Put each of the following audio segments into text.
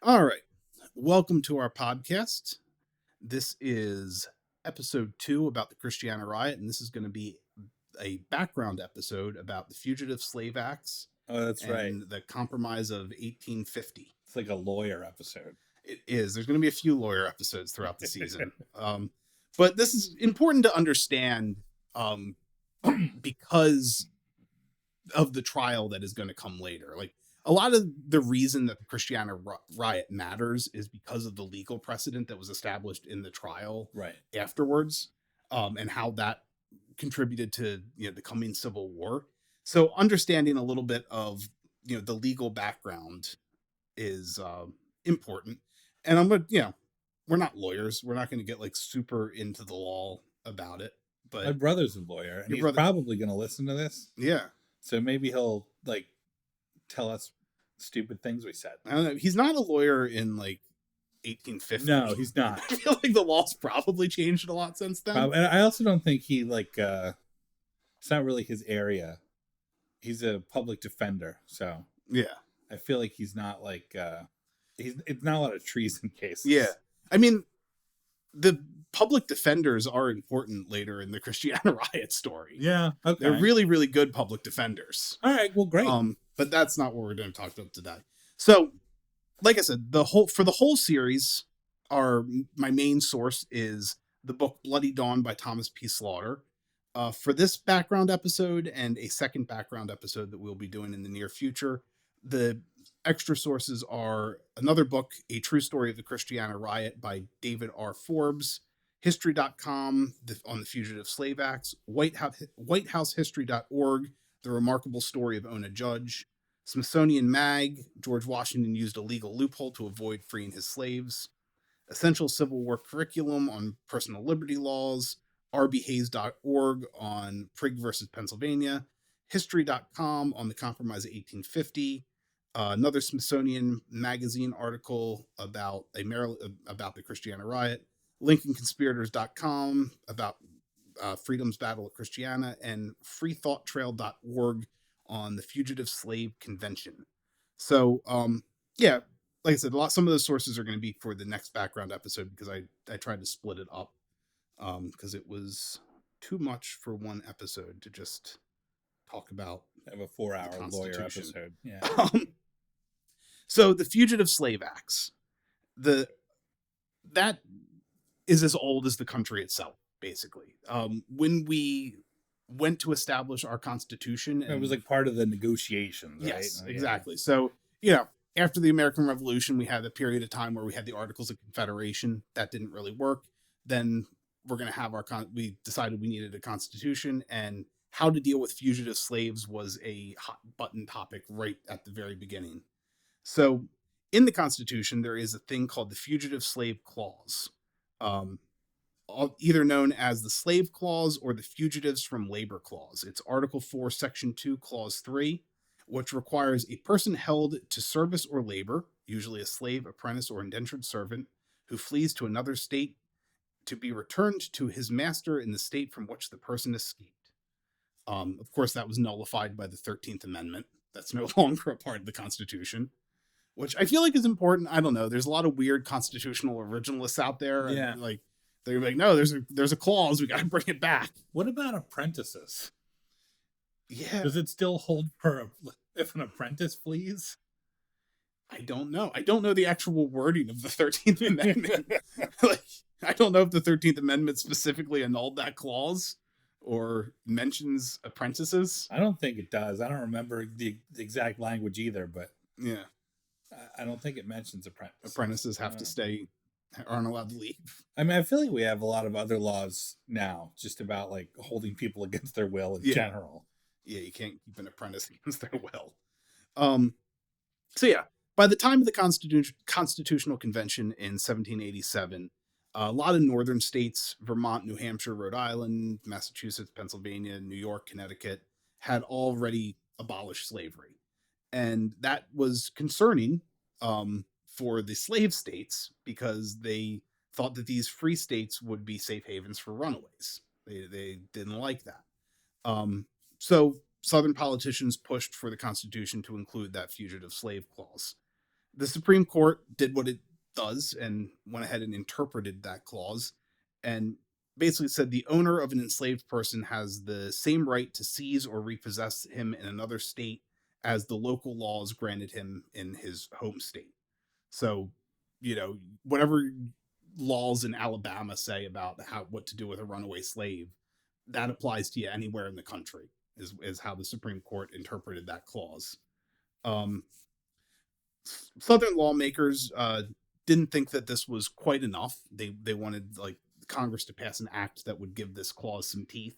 All right. Welcome to our podcast. This is episode 2 about the Christiana Riot, and this is going to be a background episode about the Fugitive Slave Acts Oh, that's right. and the Compromise of 1850. It's like a lawyer episode. It is. There's going to be a few lawyer episodes throughout the season. But this is important to understand because of the trial that is going to come later. Like, a lot of the reason that the Christiana Riot matters is because of the legal precedent that was established in the trial Right. afterwards, and how that contributed to the coming Civil War. So understanding a little bit of the legal background is important. And I'm gonna we're not lawyers. We're not going to get like super into the law about it. My But brother's a lawyer, and your he's brother, probably going to listen to this. yeah, So maybe he'll tell us stupid things we said. I don't know. He's not a lawyer in like 1850. No, he's not. I feel like the law's probably changed a lot since then. And I also don't think he it's not really his area. He's a public defender, so Yeah. I feel like he's not it's not a lot of treason cases. Yeah. I mean, the public defenders are important later in the Christiana Riot story. Yeah. Okay. They're really, really good public defenders. All right. Well, great. But that's not what we're going to talk about today. So, like I said, for the whole series, my main source is the book Bloody Dawn by Thomas P. Slaughter. For this background episode and a second background episode that we'll be doing in the near future, the extra sources are another book, A True Story of the Christiana Riot by David R. Forbes, History.com on the Fugitive Slave Acts, WhiteHouseHistory.org, The Remarkable Story of Ona Judge, Smithsonian Mag, George Washington used a legal loophole to avoid freeing his slaves, Essential Civil War Curriculum on Personal Liberty Laws, rbhayes.org on Prigg versus Pennsylvania, History.com on the Compromise of 1850, another Smithsonian Magazine article about the Christiana Riot, LincolnConspirators.com about Freedom's Battle of Christiana, and freethoughtrail.org on the Fugitive Slave Convention. So, yeah, like I said, some of those sources are going to be for the next background episode because I tried to split it up because it was too much for one episode to just talk about. Have a 4-hour lawyer episode. Yeah. So the Fugitive Slave Acts, that is as old as the country itself, basically. When we went to establish our Constitution, it was like part of the negotiations, right? Yes, exactly. So, after the American Revolution, we had a period of time where we had the Articles of Confederation. That didn't really work. Then we're going to have we decided we needed a constitution, and how to deal with fugitive slaves was a hot button topic right at the very beginning. So in the Constitution, there is a thing called the Fugitive Slave Clause, either known as the Slave Clause or the Fugitives from Labor Clause. It's Article 4, Section 2, Clause 3, which requires a person held to service or labor, usually a slave, apprentice, or indentured servant, who flees to another state to be returned to his master in the state from which the person escaped. Of course, that was nullified by the 13th Amendment. That's no longer a part of the Constitution, which I feel like is important. I don't know. There's a lot of weird constitutional originalists out there. Yeah. Like, they're like, no, there's a clause. We got to bring it back. What about apprentices? Yeah. Does it still hold if an apprentice flees? I don't know. I don't know the actual wording of the 13th Amendment. Like, I don't know if the 13th Amendment specifically annulled that clause or mentions apprentices. I don't think it does. I don't remember the exact language either, but yeah, I don't think it mentions apprentices. Apprentices have to stay, aren't allowed to leave. I mean, I feel like we have a lot of other laws now just about like holding people against their will in general. Yeah, you can't keep an apprentice against their will. So yeah, by the time of the Constitutional Convention in 1787, a lot of northern states, Vermont, New Hampshire, Rhode Island, Massachusetts, Pennsylvania, New York, Connecticut, had already abolished slavery. And that was concerning for the slave states because they thought that these free states would be safe havens for runaways. They didn't like that. So Southern politicians pushed for the Constitution to include that fugitive slave clause. the Supreme Court did what it does and went ahead and interpreted that clause and basically said the owner of an enslaved person has the same right to seize or repossess him in another state as the local laws granted him in his home state. So, whatever laws in Alabama say about what to do with a runaway slave, that applies to you anywhere in the country. Is how the Supreme Court interpreted that clause. Um, Southern lawmakers didn't think that this was quite enough. They wanted like Congress to pass an act that would give this clause some teeth,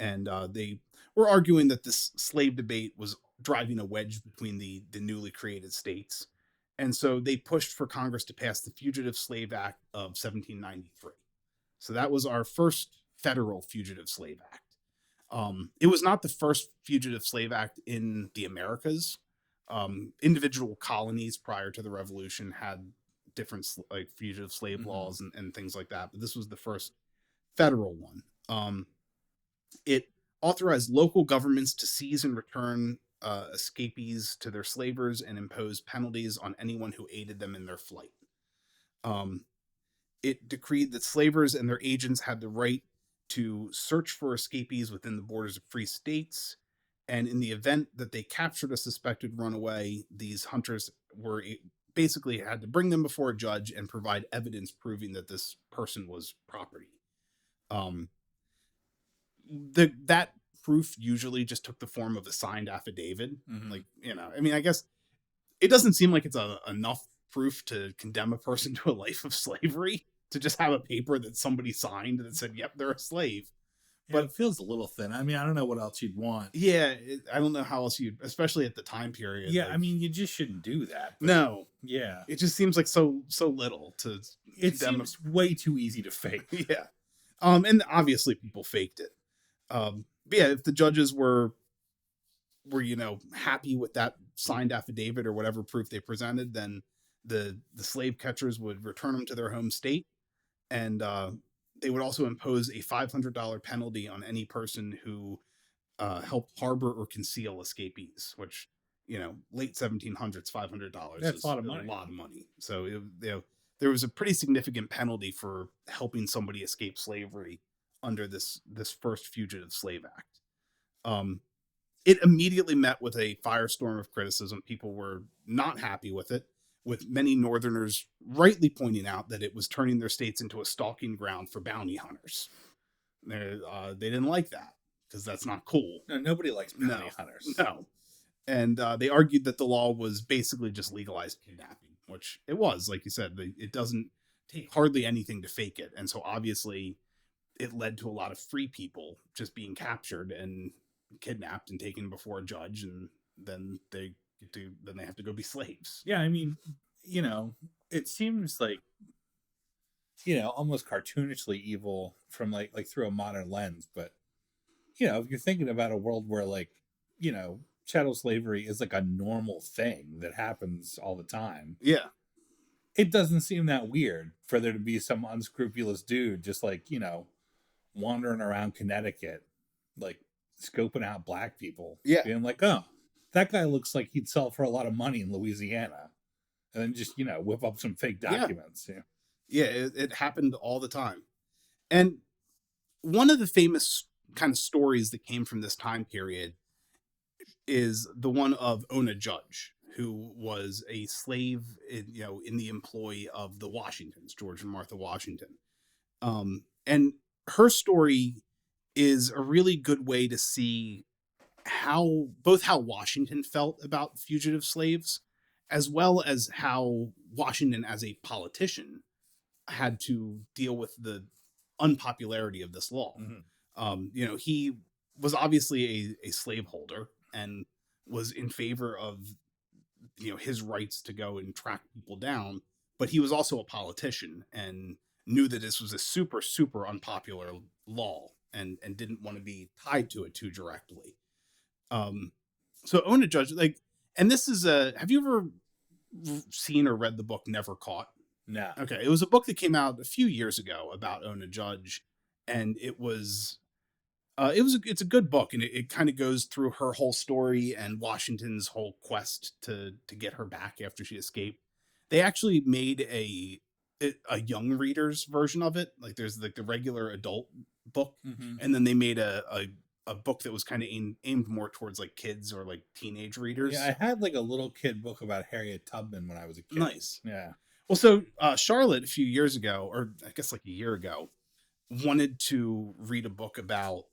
and they were arguing that this slave debate was driving a wedge between the newly created states, and so they pushed for Congress to pass the Fugitive Slave Act of 1793. So that was our first federal Fugitive Slave Act. It was not the first Fugitive Slave Act in the Americas. Individual colonies prior to the Revolution had different like fugitive slave laws and things like that, but this was the first federal one. It authorized local governments to seize and return escapees to their slavers and impose penalties on anyone who aided them in their flight. It decreed that slavers and their agents had the right to search for escapees within the borders of free states. And in the event that they captured a suspected runaway, these hunters were basically had to bring them before a judge and provide evidence proving that this person was property. That proof usually just took the form of a signed affidavit. Like, I mean, I guess it doesn't seem like it's enough proof to condemn a person to a life of slavery to just have a paper that somebody signed that said, yep, they're a slave. But it feels a little thin. I mean, I don't know what else you'd want. Yeah, I don't know how else especially at the time period. Yeah, like, I mean, you just shouldn't do that. No. Yeah. It just seems like so little to. It seems way too easy to fake. Yeah. And obviously people faked it. But yeah, if the judges were happy with that signed affidavit or whatever proof they presented, then the slave catchers would return them to their home state, and they would also impose a $500 penalty on any person who helped harbor or conceal escapees, which, late 1700s, $500 is a lot of money. So there was a pretty significant penalty for helping somebody escape slavery under this first Fugitive Slave Act. It immediately met with a firestorm of criticism. People were not happy with it, with many Northerners rightly pointing out that it was turning their states into a stalking ground for bounty hunters. They didn't like that because that's not cool. No, nobody likes bounty hunters. No. And they argued that the law was basically just legalized kidnapping, which it was. Like you said, it doesn't take hardly anything to fake it. And so obviously it led to a lot of free people just being captured and kidnapped and taken before a judge, and then they have to go be slaves. Yeah, I mean, it seems like almost cartoonishly evil from like through a modern lens, but if you're thinking about a world where chattel slavery is like a normal thing that happens all the time, it doesn't seem that weird for there to be some unscrupulous dude just wandering around Connecticut, like scoping out black people, being like, oh, that guy looks like he'd sell for a lot of money in Louisiana, and then just whip up some fake documents. It happened all the time. And one of the famous kind of stories that came from this time period is the one of Ona Judge, who was a slave in the employ of the Washingtons, George and Martha Washington. And her story is a really good way to see how Washington felt about fugitive slaves, as well as how Washington as a politician had to deal with the unpopularity of this law. He was obviously a slaveholder and was in favor of his rights to go and track people down, but he was also a politician and knew that this was a super, super unpopular law and didn't want to be tied to it too directly. So Ona Judge, and this is have you ever seen or read the book Never Caught? No. Okay. It was a book that came out a few years ago about Ona Judge, and it's a good book, and it kind of goes through her whole story and Washington's whole quest to get her back after she escaped. They actually made a young readers version of it. Like there's like the regular adult book, Mm-hmm. and then they made a book that was kind of aimed more towards like kids or like teenage Yeah, readers. I had like a little kid book about Harriet Tubman when I was a kid. Nice. Yeah. Well, so Charlotte a few years ago, or I guess like a year ago, wanted to read a book about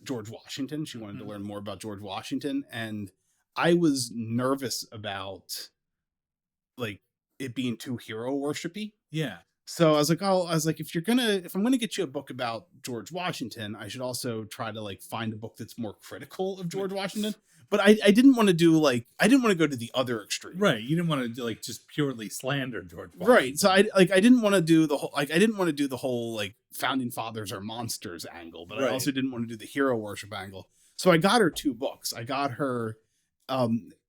George Washington. She wanted to Mm-hmm. learn more about George Washington, and I was nervous about like it being too hero worshipy. Yeah. So I was like, if I'm gonna get you a book about George Washington, I should also try to like find a book that's more critical of George Washington. But I didn't want to do like I didn't want to go to the other extreme. Right. You didn't want to do, like, just purely slander George Washington. Right. So I didn't want to do the whole like I didn't want to do the whole like founding fathers are monsters angle, but I Right. also didn't want to do the hero worship angle. So I got her two books. I got her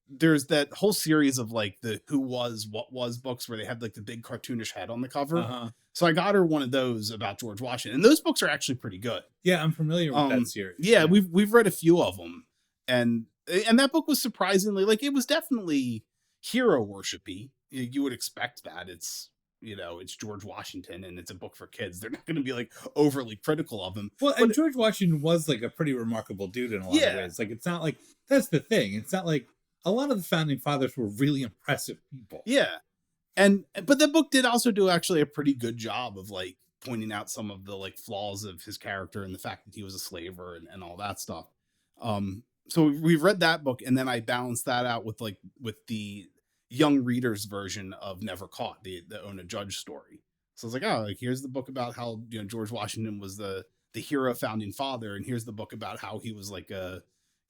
there's that whole series of like the who was what was books where they had like the big cartoonish head on the cover. Uh-huh. So I got her one of those about George Washington. And those books are actually pretty good. Yeah, I'm familiar with that series. Yeah, we've read a few of them. And that book was surprisingly like it was definitely hero worshipy. You would expect that. It's it's George Washington and it's a book for kids. They're not going to be like overly critical of him. Well, and George Washington was like a pretty remarkable dude in a lot of ways. Like, it's not like that's the thing. It's not like a lot of the founding fathers were really impressive people. Yeah. But the book did also do actually a pretty good job of like pointing out some of the like flaws of his character and the fact that he was a slaver and all that stuff. So we've read that book, and then I balanced that out with the young readers version of Never Caught, the Ona Judge story. So I was like, oh, like here's the book about how George Washington was the hero founding father, and here's the book about how he was like a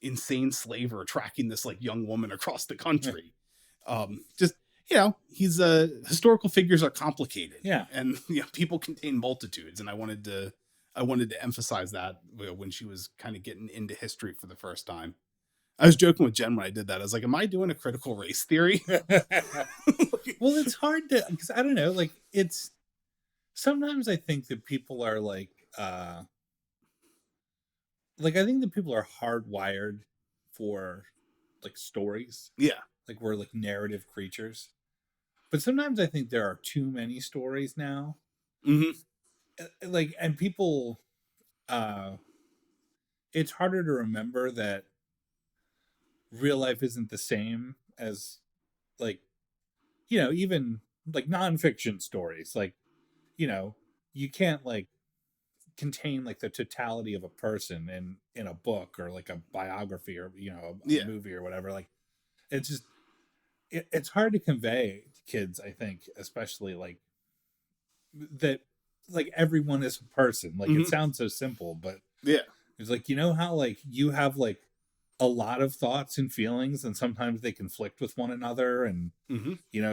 insane slaver tracking this like young woman across the country. Just he's historical figures are complicated, and people contain multitudes, and I wanted to emphasize that when she was kind of getting into history for the first time. I was joking with Jen when I did that. I was like, am I doing a critical race theory? Well, it's hard to, because I don't know, like it's sometimes I think that people are like I think that people are hardwired for like stories. Yeah. Like we're like narrative creatures. But sometimes I think there are too many stories now. Mm-hmm. Like, and people, it's harder to remember that real life isn't the same as like, even like nonfiction stories. Like, you can't like contain like the totality of a person in a book or like a biography or a movie or whatever. Like it's just it's hard to convey to kids, I think, especially like that like everyone is a person. Like it sounds so simple, but it's like how like you have like a lot of thoughts and feelings and sometimes they conflict with one another and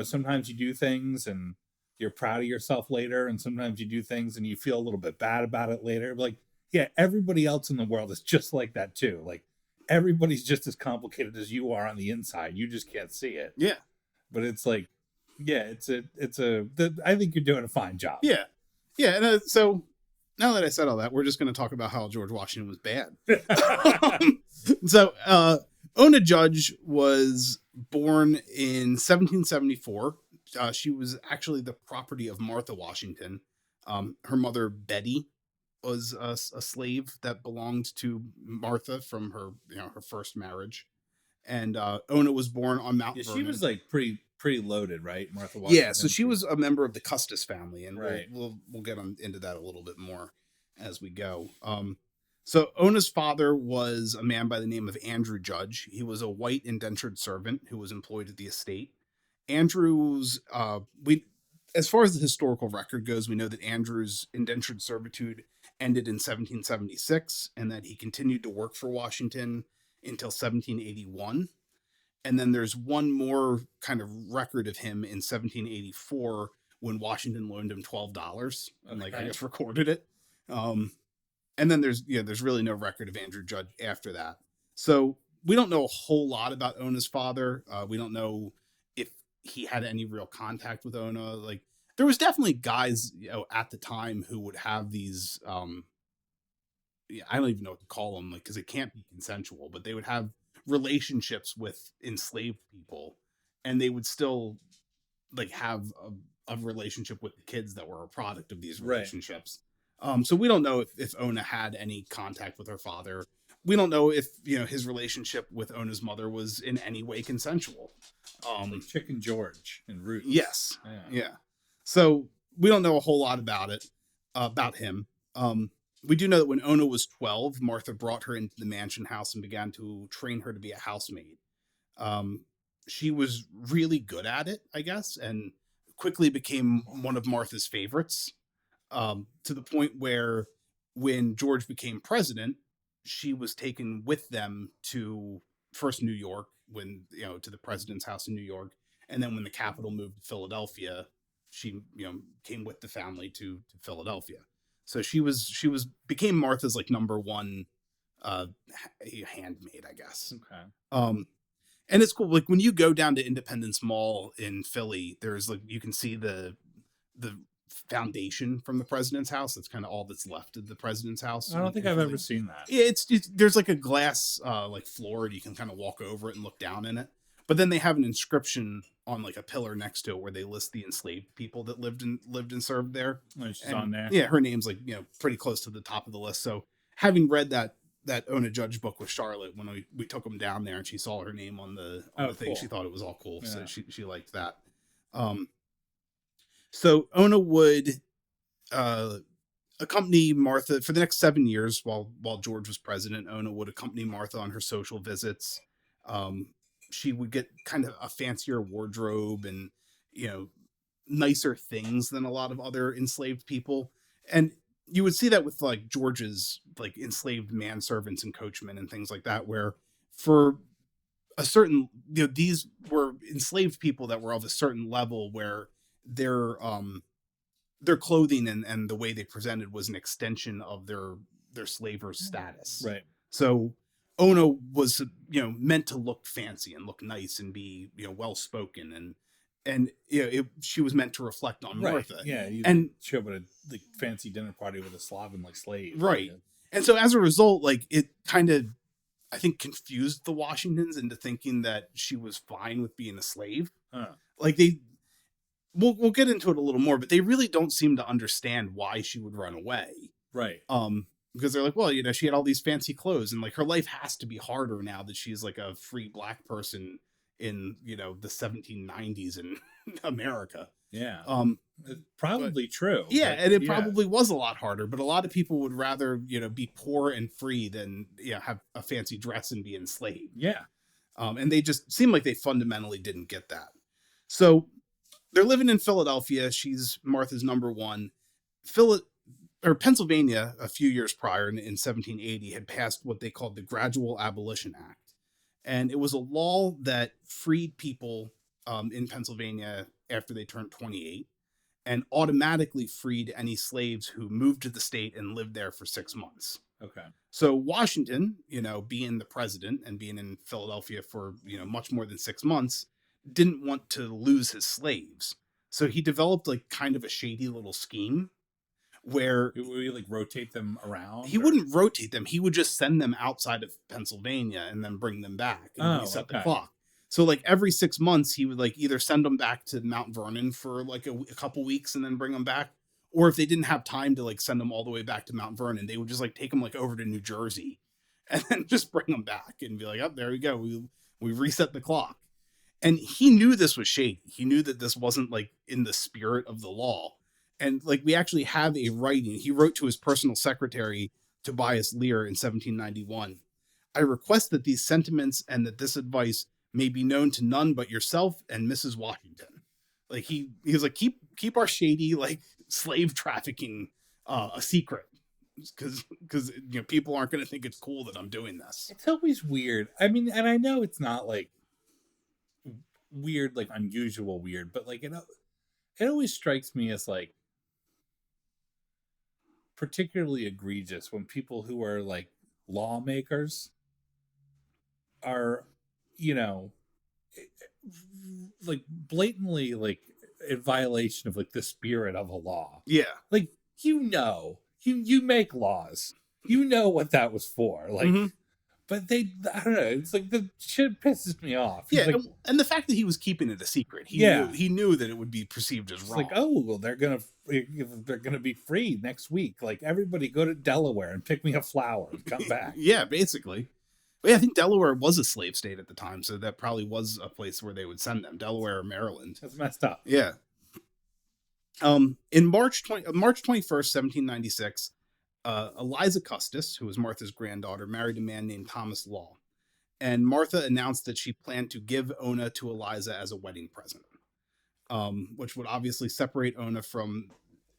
sometimes you do things and you're proud of yourself later, and sometimes you do things and you feel a little bit bad about it later. Like, yeah, everybody else in the world is just like that too. Like, everybody's just as complicated as you are on the inside. You just can't see it. Yeah. But it's like, yeah, I think you're doing a fine job. Yeah. Yeah. And so now that I said all that, we're just going to talk about how George Washington was bad. So, Ona Judge was born in 1774. She was actually the property of Martha Washington. Her mother, Betty, was a slave that belonged to Martha from her her first marriage. And Ona was born on Mount Vernon. She was like pretty loaded, right? Martha Washington. Yeah, so she was a member of the Custis family, and right. we'll get into that a little bit more as we go. So Ona's father was a man by the name of Andrew Judge. He was a white indentured servant who was employed at the estate. Andrew's as far as the historical record goes, we know that Andrew's indentured servitude ended in 1776 and that he continued to work for Washington until 1781. And then there's one more kind of record of him in 1784 when Washington loaned him $12 and I guess recorded it. And then there's really no record of Andrew Judge after that. So we don't know a whole lot about Ona's father. We don't know if he had any real contact with Ona. Like there was definitely guys at the time who would have these I don't even know what to call them, like because it can't be consensual, but they would have relationships with enslaved people, and they would still like have a relationship with the kids that were a product of these Right. relationships. So we don't know if Ona had any contact with her father. We don't know if his relationship with Ona's mother was in any way consensual. Like Chicken George and Roots. Yes. Yeah. So we don't know a whole lot about it, about him. We do know that when Ona was 12, Martha brought her into the mansion house and began to train her to be a housemaid. She was really good at it, I guess, and quickly became one of Martha's favorites, to the point where when George became president, she was taken with them to first New York, to the president's house in New York, and then when the capital moved to Philadelphia, she came with the family to Philadelphia. So she became Martha's like number one handmaid, I guess. Okay. And it's cool. Like when you go down to Independence Mall in Philly, there's like you can see the foundation from the president's house. That's kind of all that's left of the president's house. I don't think I've ever seen that. Yeah, it's there's like a glass like floor, and you can kind of walk over it and look down in it. But then they have an inscription on like a pillar next to it where they list the enslaved people that lived and served there. Oh, she's on there. Yeah, her name's like pretty close to the top of the list. So having read that Ona Judge book with Charlotte, when we took them down there and she saw her name on the thing, cool. she thought it was all cool. Yeah. So she liked that. So Ona would accompany Martha for the next 7 years while George was president. Ona would accompany Martha on her social visits. She would get kind of a fancier wardrobe and nicer things than a lot of other enslaved people. And you would see that with like George's like enslaved manservants and coachmen and things like that, where for a certain these were enslaved people that were of a certain level where their clothing and the way they presented was an extension of their slavers' status. Right. So Ona was meant to look fancy and look nice and be well spoken and she was meant to reflect on Martha. Yeah, and show up at a fancy dinner party with a Slavic like slave. Right. And so as a result, like it kind of I think confused the Washingtons into thinking that she was fine with being a slave. Like we'll get into it a little more, but they really don't seem to understand why she would run away. Right. Because they're like, well, she had all these fancy clothes and like her life has to be harder now that she's like a free black person in, the 1790s in America. Yeah. Probably true. Yeah. And it probably was a lot harder, but a lot of people would rather, be poor and free than, have a fancy dress and be enslaved. Yeah. And they just seem like they fundamentally didn't get that. So they're living in Philadelphia. She's Martha's number one. Pennsylvania, a few years prior in 1780, had passed what they called the Gradual Abolition Act. And it was a law that freed people in Pennsylvania after they turned 28 and automatically freed any slaves who moved to the state and lived there for 6 months. Okay. So Washington, being the president and being in Philadelphia for, much more than 6 months, didn't want to lose his slaves. So he developed like kind of a shady little scheme where would we like rotate them around? He wouldn't rotate them. He would just send them outside of Pennsylvania and then bring them back and reset the clock. So like every 6 months, he would like either send them back to Mount Vernon for like a couple weeks and then bring them back. Or if they didn't have time to like send them all the way back to Mount Vernon, they would just like take them like over to New Jersey and then just bring them back and be like, oh, there we go. We reset the clock. And he knew this was shady. He knew that this wasn't like in the spirit of the law. And like we actually have a writing. He wrote to his personal secretary, Tobias Lear, in 1791. I request that these sentiments and that this advice may be known to none but yourself and Mrs. Washington. Like he was like, keep our shady like slave trafficking a secret, because people aren't going to think it's cool that I'm doing this. It's always weird. I mean, and I know it's not like weird, like unusual weird, but like it always strikes me as like particularly egregious when people who are like lawmakers are, like blatantly like in violation of like the spirit of a law. Yeah. Like, you make laws. You know what that was for. Like, But I don't know. It's like the shit pisses me off. He's Yeah, like, and the fact that he was keeping it a secret, yeah. he knew that it would be perceived as It's like, wrong. oh, well, they're gonna be free next week. Like, everybody go to Delaware and pick me a flower and come back. Yeah, basically. But yeah, I think Delaware was a slave state at the time, so that probably was a place where they would send them, Delaware or Maryland. That's messed up. Yeah. In March 21st, 1796, Eliza Custis, who was Martha's granddaughter, married a man named Thomas Law. And Martha announced that she planned to give Ona to Eliza as a wedding present, which would obviously separate Ona from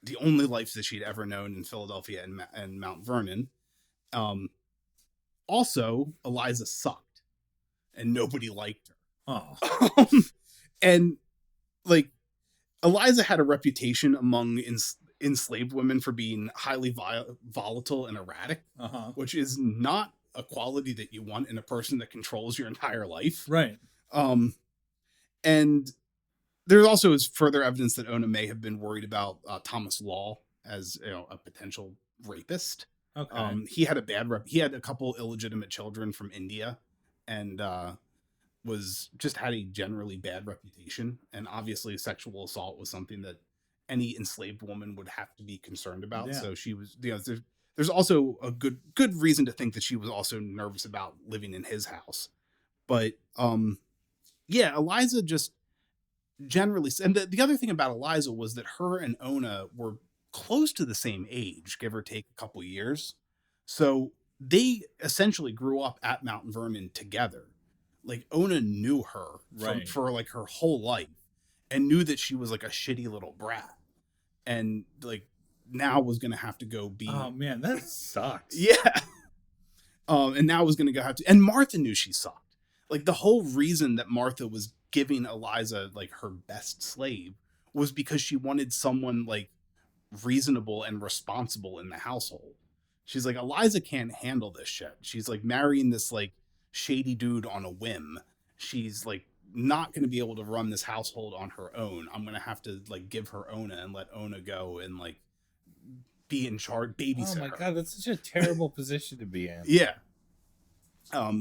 the only life that she'd ever known in Philadelphia and Mount Vernon. Um, Also, Eliza sucked, and nobody liked her. Oh, And like Eliza had a reputation among enslaved women for being highly volatile and erratic, which is not a quality that you want in a person that controls your entire life. right. And there also is further evidence that Ona may have been worried about Thomas Law as a potential rapist. Okay. He had a bad rep. He had a couple illegitimate children from India, and was just had a generally bad reputation. And obviously, sexual assault was something that any enslaved woman would have to be concerned about. Yeah. So she was, there's also a good reason to think that she was also nervous about living in his house. But yeah, Eliza just generally, and the other thing about Eliza was that her and Ona were close to the same age, give or take a couple years. So they essentially grew up at Mount Vernon together. Like Ona knew her Right. for like her whole life and knew that she was like a shitty little brat. And like now was going to have to go be. Oh man, that sucks. Yeah. And now was going to go have to. And Martha knew she sucked. Like the whole reason that Martha was giving Eliza like her best slave was because she wanted someone like reasonable and responsible in the household. She's like, Eliza can't handle this shit. She's like marrying this like shady dude on a whim. She's like not going to be able to run this household on her own. I'm going to have to like give her Ona and let Ona go and like be in charge, babysit Oh my her. god, that's such a terrible position to be in. Yeah.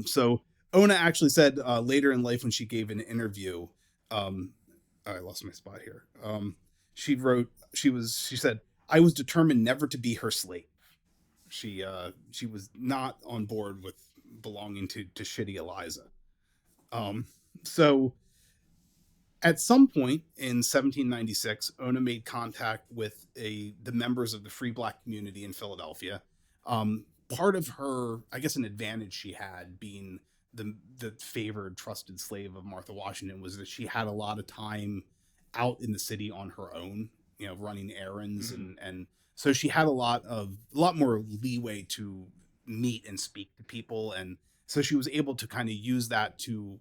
So Ona actually said later in life when she gave an interview, I lost my spot here. She said, I was determined never to be her slave. She was not on board with belonging to shitty Eliza. So at some point in 1796, Ona made contact with the members of the free black community in Philadelphia. Part of her, I guess, an advantage she had being the favored, trusted slave of Martha Washington was that she had a lot of time out in the city on her own, running errands, and so she had a lot more leeway to meet and speak to people, and so she was able to kind of use that to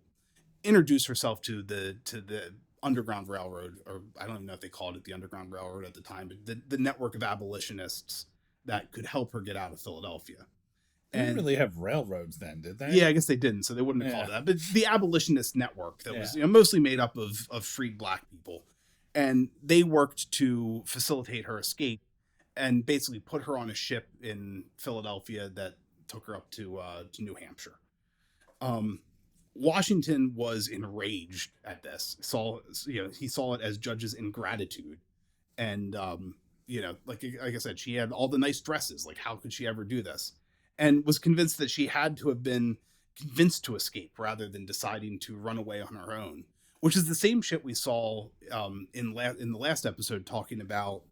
introduce herself to the Underground Railroad, or I don't even know if they called it the Underground Railroad at the time, but the network of abolitionists that could help her get out of Philadelphia. They didn't really have railroads then, did they? Yeah, I guess they didn't, so they wouldn't have called it that. But the abolitionist network that was mostly made up of freed black people, and they worked to facilitate her escape and basically put her on a ship in Philadelphia that took her up to New Hampshire. Washington was enraged at this. He saw it as Judge's ingratitude, and like I said, she had all the nice dresses. Like, how could she ever do this? And was convinced that she had to have been convinced to escape rather than deciding to run away on her own, which is the same shit we saw in the last episode talking about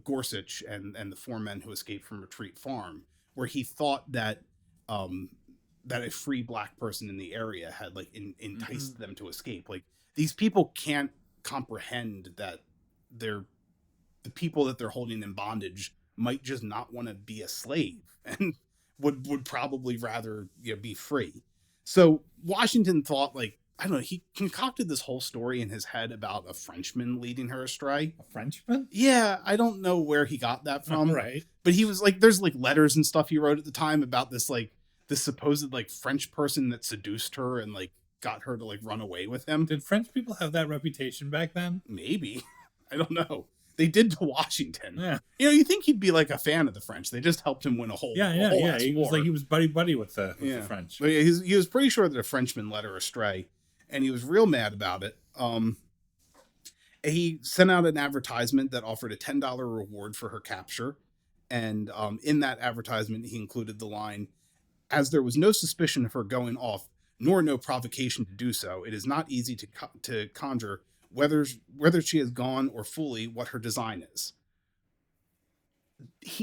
Gorsuch and the four men who escaped from Retreat Farm, where he thought that that a free black person in the area had like enticed them to escape. Like, these people can't comprehend that the people that they're holding in bondage might just not want to be a slave and would probably rather be free. So Washington thought, like, I don't know, he concocted this whole story in his head about a Frenchman leading her astray. A Frenchman? Yeah, I don't know where he got that from. Right. But he was like, there's like letters and stuff he wrote at the time about this supposed like French person that seduced her and like got her to like run away with him. Did French people have that reputation back then? Maybe. I don't know. They did to Washington. Yeah. You think he'd be like a fan of the French. They just helped him win a whole ass He was war. like he was buddy with the French. But yeah, he was pretty sure that a Frenchman led her astray, and he was real mad about it. He sent out an advertisement that offered a $10 reward for her capture, and in that advertisement, he included the line, "As there was no suspicion of her going off, nor no provocation to do so, it is not easy to conjure whether she has gone or fully what her design is."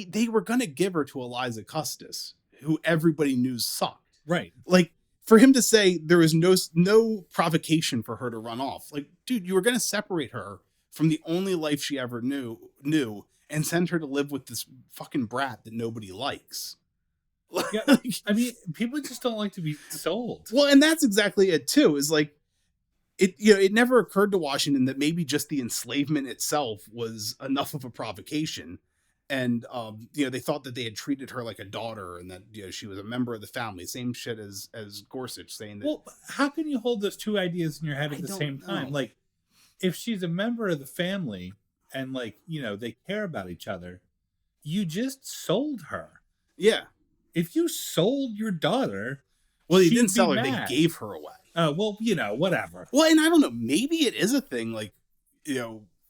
They were going to give her to Eliza Custis, who everybody knew sucked. Right. Like, for him to say there was no provocation for her to run off. Like, dude, you were going to separate her from the only life she ever knew and send her to live with this fucking brat that nobody likes. Yeah, I mean, people just don't like to be sold. Well, and that's exactly it too. Is like, it never occurred to Washington that maybe just the enslavement itself was enough of a provocation. And they thought that they had treated her like a daughter, and that she was a member of the family. Same shit as Gorsuch saying that. Well, how can you hold those two ideas in your head at the same time? Like, if she's a member of the family and like they care about each other, you just sold her. Yeah. If you sold your daughter, well, they didn't sell her; they gave her away. Well, whatever. Well, and I don't know. Maybe it is a thing, like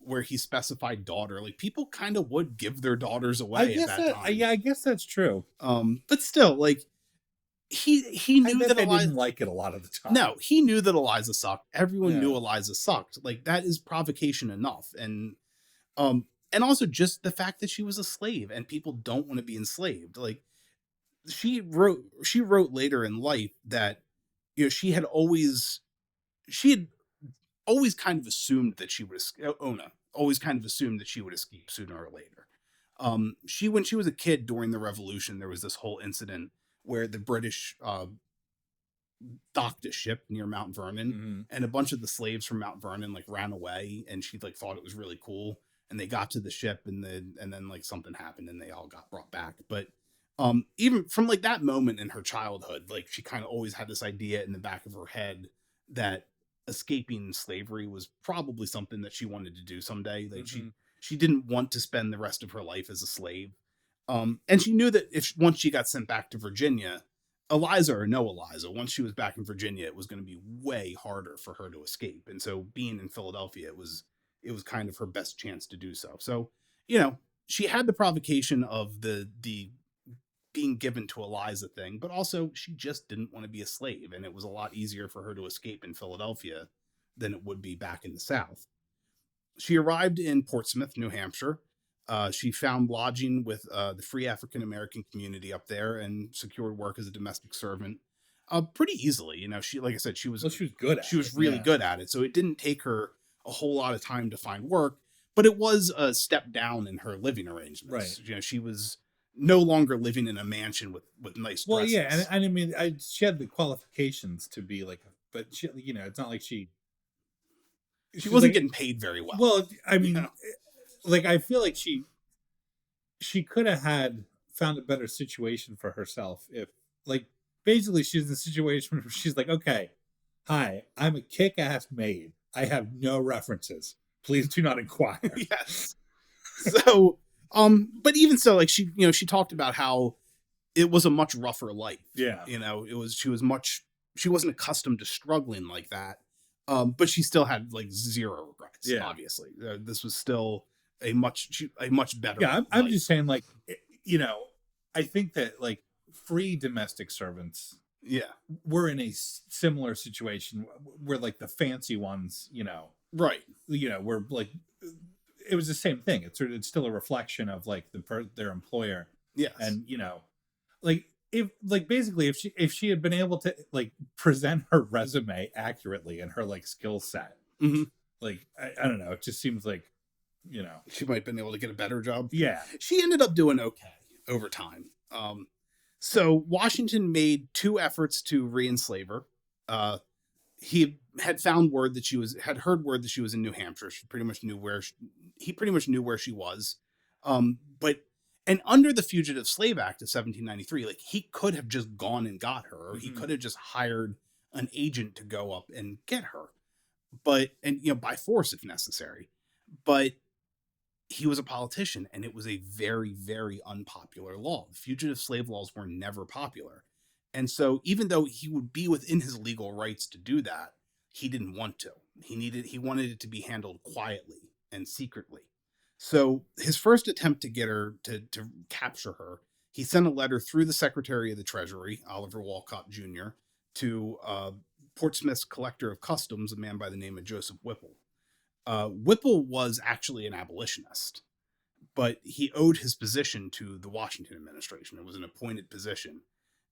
where he specified daughter. Like, people kind of would give their daughters away at that time. Yeah, I guess that's true. But still, like, he knew that Eliza didn't like it a lot of the time. No, he knew that Eliza sucked. Everyone knew Eliza sucked. Like, that is provocation enough. And also just the fact that she was a slave and people don't want to be enslaved. Like, she wrote later in life that she had always kind of assumed that she would Ona always kind of assumed that she would escape sooner or later. When she was a kid during the Revolution, there was this whole incident where the British docked a ship near Mount Vernon, and a bunch of the slaves from Mount Vernon like ran away, and she like thought it was really cool, and they got to the ship, and then like something happened, and they all got brought back. But even from like that moment in her childhood, like she kind of always had this idea in the back of her head that escaping slavery was probably something that she wanted to do someday. Like she didn't want to spend the rest of her life as a slave. And she knew that once she got sent back to Virginia, Eliza or no Eliza, once she was back in Virginia, it was going to be way harder for her to escape. And so being in Philadelphia, it was kind of her best chance to do so. So, she had the provocation of the being given to Eliza thing, but also she just didn't want to be a slave, and it was a lot easier for her to escape in Philadelphia than it would be back in the South. She arrived in Portsmouth, New Hampshire. She found lodging with the Free African American community up there and secured work as a domestic servant pretty easily. She, like I said, she was good at it. She was really good at it, so it didn't take her a whole lot of time to find work, but it was a step down in her living arrangements. Right. She was no longer living in a mansion with nice dresses. Well, yeah, and I mean, she had the qualifications to be like, but she, it's not like she wasn't getting paid very well. Well, I mean, like I feel like she could have found a better situation for herself if, like, basically she's in a situation where she's like, okay, hi, I'm a kick-ass maid. I have no references. Please do not inquire. Yes. So. But even so, like she talked about how it was a much rougher life. Yeah. She wasn't accustomed to struggling like that. But she still had like zero regrets. Yeah. Obviously, this was still a much better. Yeah. I'm just saying, like, I think that like free domestic servants. Yeah. We're in a similar situation where like the fancy ones, right. We're like, it was the same thing. It's still a reflection of like their employer. Yes. And like basically if she had been able to like present her resume accurately and her like skill set, like I don't know, it just seems like she might have been able to get a better job. Yeah. She ended up doing okay over time. So Washington made 2 efforts to re-enslave her. He had heard word that she was in New Hampshire. He pretty much knew where she was. And under the Fugitive Slave Act of 1793, like he could have just gone and got her, or he could have just hired an agent to go up and get her, by force if necessary. But he was a politician, and it was a very, very unpopular law. Fugitive slave laws were never popular. And so even though he would be within his legal rights to do that, he didn't want to. He wanted it to be handled quietly and secretly. So his first attempt to get her to capture her, he sent a letter through the Secretary of the Treasury, Oliver Wolcott Jr., to Portsmouth's collector of customs, a man by the name of Joseph Whipple. Whipple was actually an abolitionist, but he owed his position to the Washington administration. It was an appointed position,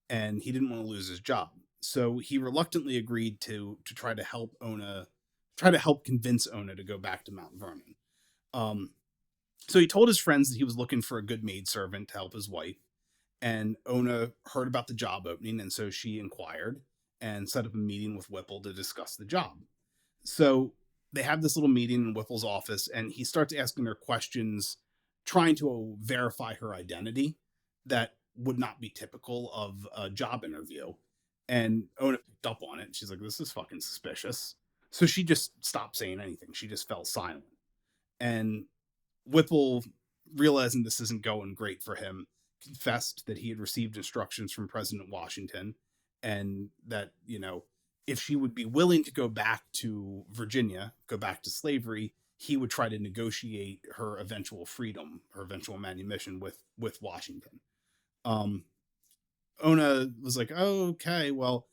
and he didn't want to lose his job. So he reluctantly agreed to try to help convince Ona to go back to Mount Vernon. So he told his friends that he was looking for a good maidservant to help his wife, and Ona heard about the job opening, and so she inquired and set up a meeting with Whipple to discuss the job. So they have this little meeting in Whipple's office, and he starts asking her questions, trying to verify her identity that would not be typical of a job interview. And Ona picked up on it. She's like, this is fucking suspicious. So she just stopped saying anything. She just fell silent. And Whipple, realizing this isn't going great for him, confessed that he had received instructions from President Washington, and that, if she would be willing to go back to Virginia, go back to slavery, he would try to negotiate her eventual freedom, her eventual manumission with Washington. Ona was like, oh, okay, well,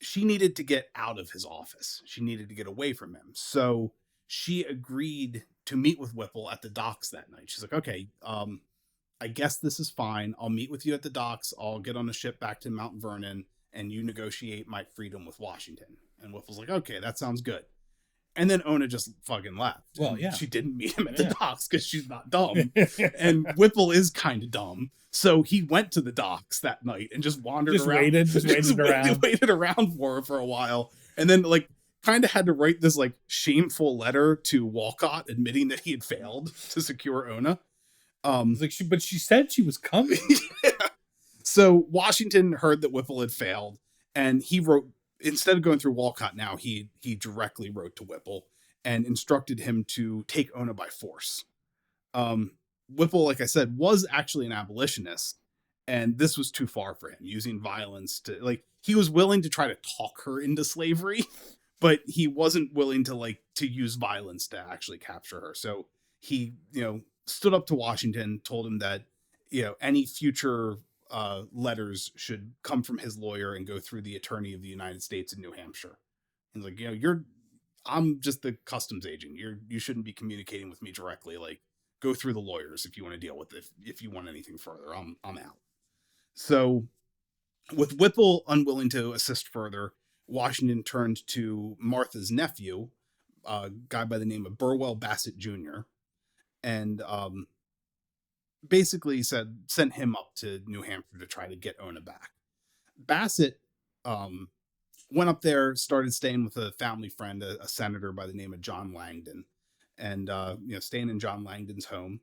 she needed to get out of his office. She needed to get away from him. So she agreed to meet with Whipple at the docks that night. She's like, okay, I guess this is fine. I'll meet with you at the docks. I'll get on a ship back to Mount Vernon, and you negotiate my freedom with Washington. And Whipple's like, okay, that sounds good. And then Ona just fucking left. Well, yeah. She didn't meet him at the docks because she's not dumb. And Whipple is kind of dumb. So he went to the docks that night and just wandered around. Waited around for her for a while. And then, kind of had to write this, shameful letter to Wolcott admitting that he had failed to secure Ona. But she said she was coming. Yeah. So Washington heard that Whipple had failed, and he wrote, instead of going through Wolcott now, he directly wrote to Whipple and instructed him to take Ona by force. Whipple, like I said, was actually an abolitionist, and this was too far for him, using violence to, he was willing to try to talk her into slavery, but he wasn't willing to use violence to actually capture her. So he, stood up to Washington, told him that, any future letters should come from his lawyer and go through the attorney of the United States in New Hampshire. He's like, I'm just the customs agent. You shouldn't be communicating with me directly. Go through the lawyers if you want to deal with it. If you want anything further, I'm out. So with Whipple unwilling to assist further, Washington turned to Martha's nephew, a guy by the name of Burwell Bassett Jr., and basically sent him up to New Hampshire to try to get Ona back. Bassett went up there, started staying with a family friend, a senator by the name of John Langdon, and staying in John Langdon's home,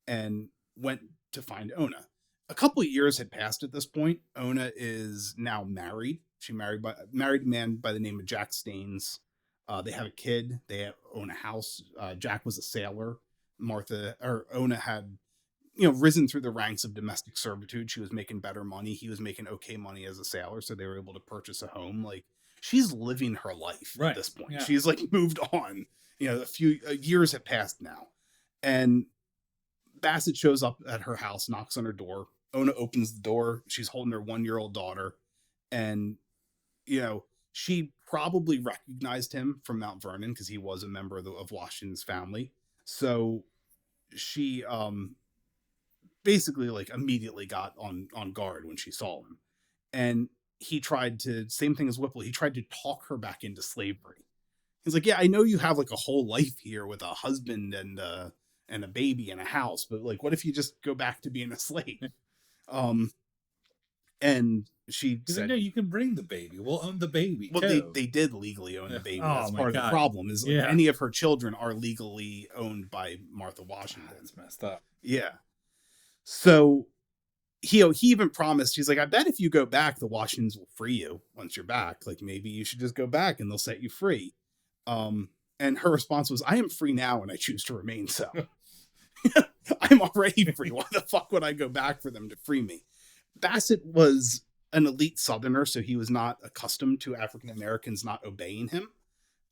and went to find Ona. A couple of years had passed at this point. Ona is now married. She married a man by the name of Jack Staines. They have a kid. They own a house. Jack was a sailor. Ona had risen through the ranks of domestic servitude. She was making better money. He was making okay money as a sailor, so they were able to purchase a home. She's living her life at this point. Yeah. She's moved on. A few years have passed now, and Bassett shows up at her house, knocks on her door. Ona opens the door. She's holding her 1-year-old daughter, and she probably recognized him from Mount Vernon because he was a member of Washington's family. So she basically immediately got on guard when she saw him, and he tried to, same thing as Whipple, he tried to talk her back into slavery. He's like, yeah, I know you have a whole life here with a husband and a baby and a house, but what if you just go back to being a slave? And she said, no, you can bring the baby. We'll own the baby. Well, too. They did legally own the baby. Oh, That's part of the problem is any of her children are legally owned by Martha Washington. That's messed up. Yeah. So he even promised, he's like, I bet if you go back, the Washingtons will free you once you're back. Maybe you should just go back and they'll set you free. And her response was, I am free now and I choose to remain so. I'm already free. Why the fuck would I go back for them to free me? Bassett was an elite Southerner, so he was not accustomed to African Americans not obeying him.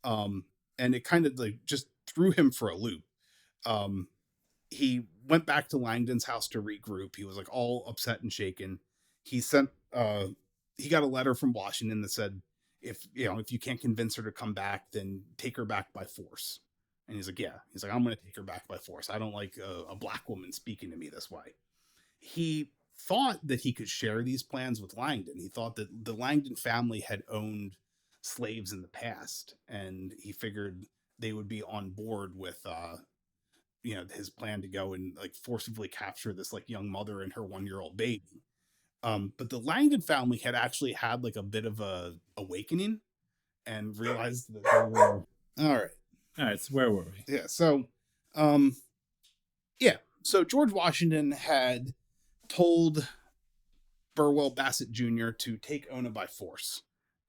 Um, and it kind of like just threw him for a loop. Um, he went back to Langdon's house to regroup. He was like all upset and shaken. He sent he got a letter from Washington that said, if you can't convince her to come back, then take her back by force. And he's like, yeah. He's like, I'm going to take her back by force. I don't like a black woman speaking to me this way. He thought that he could share these plans with Langdon. He thought that the Langdon family had owned slaves in the past, and he figured they would be on board with his plan to go and like forcibly capture this like young mother and her 1-year-old baby. But the Langdon family had actually had like a bit of a awakening and realized that they were all right. So where were we? yeah. So George Washington had told Burwell Bassett Jr. to take Ona by force.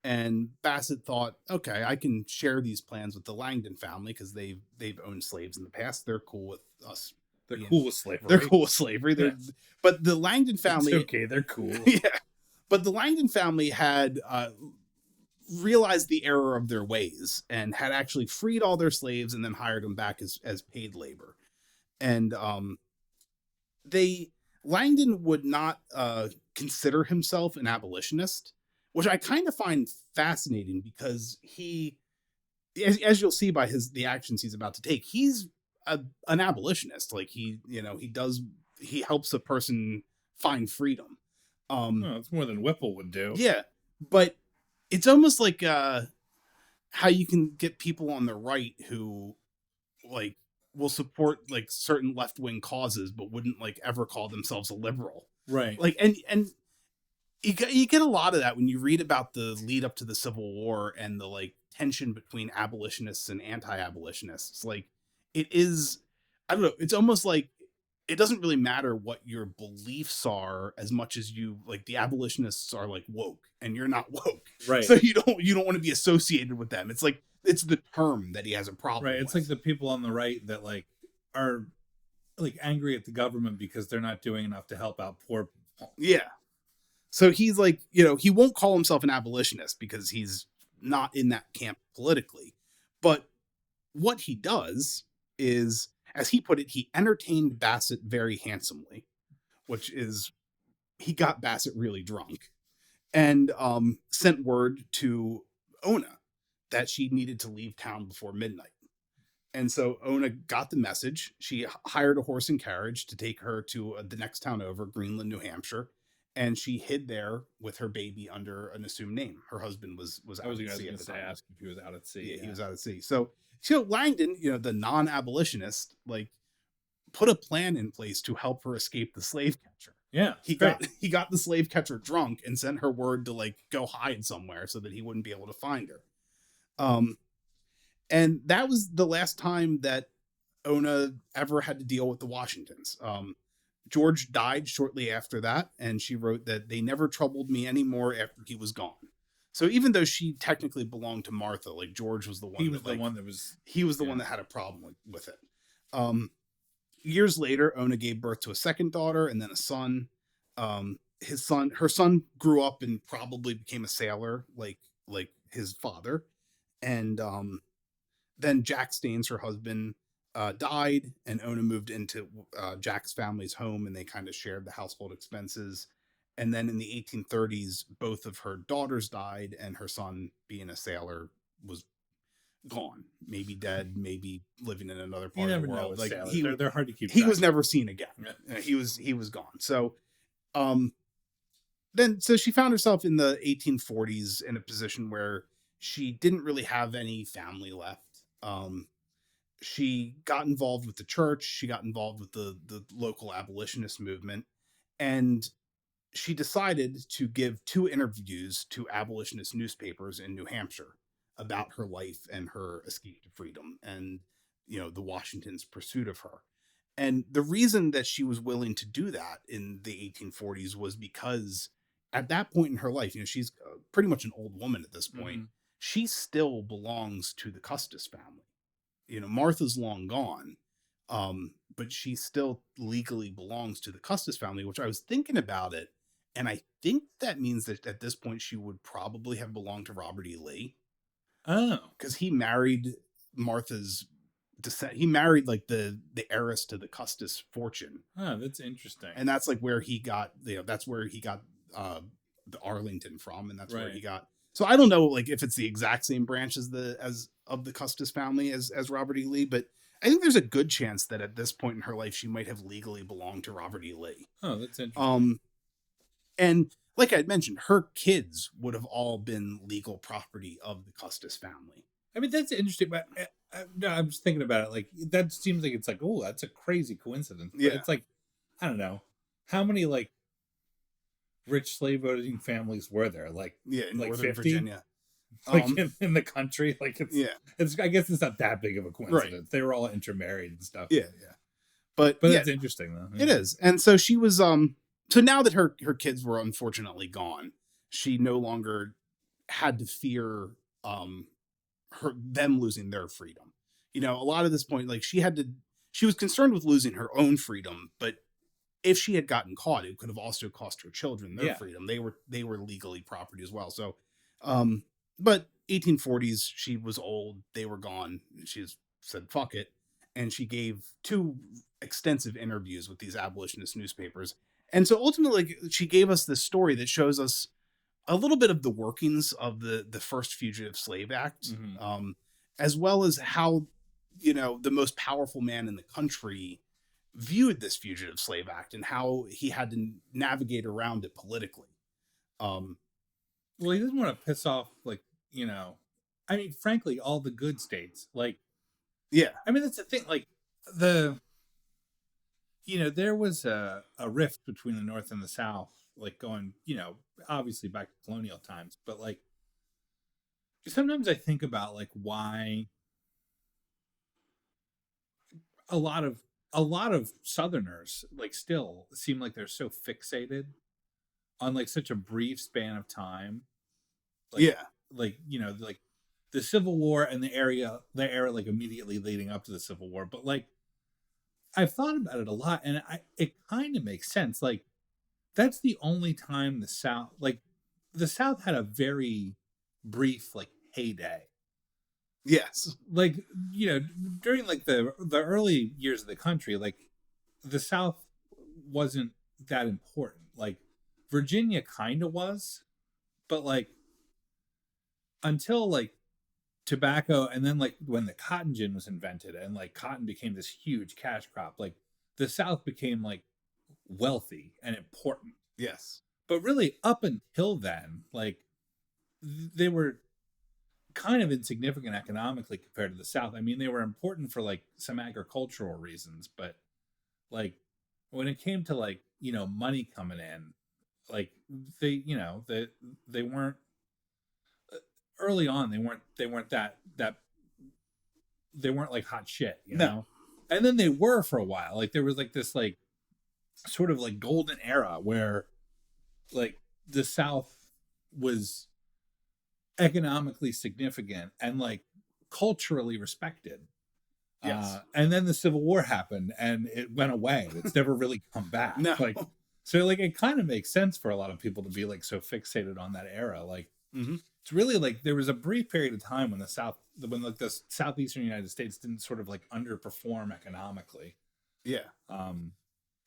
And Bassett thought, okay, I can share these plans with the Langdon family because they've owned slaves in the past. They're cool with us. They're cool with slavery. They're cool with slavery. Yeah. But the Langdon family, it's okay, they're cool. Yeah. But the Langdon family had realized the error of their ways and had actually freed all their slaves and then hired them back as paid labor. And Langdon would not consider himself an abolitionist, which I kind of find fascinating because he, as you'll see by the actions he's about to take, he's an abolitionist. Like he helps a person find freedom. It's more than Whipple would do. Yeah, but it's almost like how you can get people on the right who like will support like certain left-wing causes but wouldn't like ever call themselves a liberal. Right. Like and you get a lot of that when you read about the lead up to the Civil War and the like tension between abolitionists and anti-abolitionists. Like it is, I don't know, it's almost like it doesn't really matter what your beliefs are as much as you like the abolitionists are like woke and you're not woke. Right. So you don't want to be associated with them. It's like it's the term that he has a problem Right. It's with. like the people on the right that like are like angry at the government because they're not doing enough to help out poor people. Yeah. So he's like, he won't call himself an abolitionist because he's not in that camp politically. But what he does is, as he put it, he entertained Bassett very handsomely, which is he got Bassett really drunk and sent word to Ona that she needed to leave town before midnight. And so Ona got the message. She hired a horse and carriage to take her to the next town over, Greenland, New Hampshire. And she hid there with her baby under an assumed name. Her husband was out at sea at the time. Ask if he was out at sea. Yeah, he was out at sea. So Langdon, the non-abolitionist, like put a plan in place to help her escape the slave catcher. Yeah, he got the slave catcher drunk and sent her word to like go hide somewhere so that he wouldn't be able to find her. And that was the last time that Ona ever had to deal with the Washingtons. George died shortly after that, and she wrote that they never troubled me anymore after he was gone. So even though she technically belonged to Martha, like George was the one. He was the one that had a problem with it. Years later, Ona gave birth to a second daughter and then a son. Her son grew up and probably became a sailor, like his father. And then Jack Staines, her husband, died, and Ona moved into Jack's family's home, and they kind of shared the household expenses. And then in the 1830s, both of her daughters died, and her son, being a sailor, was gone. Maybe dead, maybe living in another part of the world. Like they're hard to keep. He was never seen again. Yeah. He was gone. So, so she found herself in the 1840s in a position where she didn't really have any family left. She got involved with the church. She got involved with the local abolitionist movement, and she decided to give 2 interviews to abolitionist newspapers in New Hampshire about her life and her escape to freedom and, the Washingtons' pursuit of her. And the reason that she was willing to do that in the 1840s was because at that point in her life, she's pretty much an old woman at this point. Mm-hmm. She still belongs to the Custis family. Martha's long gone. But she still legally belongs to the Custis family, which I was thinking about it. And I think that means that at this point she would probably have belonged to Robert E. Lee Oh, because he married Martha's descent. He married like the heiress to the Custis fortune, oh, that's interesting. and that's like where he got that's where he got the Arlington from, and that's where he Right. got. So I don't know like if it's the exact same branch as the as of the Custis family as Robert E. Lee, but I think there's a good chance that at this point in her life she might have legally belonged to Robert E. Lee. Oh, that's interesting. Um, and like I mentioned, her kids would have all been legal property of the Custis family. I mean, that's interesting, but no, I'm just thinking about it. Like, that seems like it's like, oh, that's a crazy coincidence. But Yeah, it's like, I don't know, how many like rich slave owning families were there? yeah, in Like Northern 50, Virginia. like in the country. Like Yeah, it's. I guess it's not that big of a right. coincidence. They were all intermarried and stuff. Yeah, yeah. But But yeah, it's interesting though. it Yeah. is. And so she was so now that her kids were unfortunately gone, she no longer had to fear them losing their freedom. You know, a lot of this point like she was concerned with losing her own freedom, but if she had gotten caught, it could have also cost her children their Yeah. freedom. They were legally property as well. So but 1840s, she was old, they were gone. She said fuck it, and she gave two extensive interviews with these abolitionist newspapers. And so ultimately she gave us this story that shows us a little bit of the workings of the first Fugitive Slave Act, Mhm. as well as how the most powerful man in the country viewed this Fugitive Slave Act and how he had to navigate around it politically. Um, Well, he doesn't want to piss off I mean, frankly, all the good states. Like, yeah, I mean, that's the thing. Like the there was a rift between the North and the South, like going, obviously back to colonial times, but like sometimes I think about like why a lot of Southerners like still seem like they're so fixated on like such a brief span of time, like yeah, like the Civil War and the era like immediately leading up to the Civil War, but like I've thought about it a lot, and it kind of makes sense. Like that's the only time the South had a very brief like heyday. yes, Like during like the early years of the country, like the South wasn't that important. Like Virginia kind of was, but like until like tobacco, and then like when the cotton gin was invented and like cotton became this huge cash crop, like the South became like wealthy and important. yes, But really up until then, like they were kind of insignificant economically compared to the South. I mean, they were important for like some agricultural reasons, but like when it came to like, money coming in, like they weren't early on, they weren't that they weren't like hot shit, no, And then they were for a while. Like there was like this like sort of like golden era where like the South was economically significant and like culturally respected. yes, And then the Civil War happened and it went away. It's never really come back. no, Like so like it kind of makes sense for a lot of people to be like so fixated on that era. Like mm-hmm. it's really like there was a brief period of time when like the southeastern United States didn't sort of like underperform economically. Yeah, Um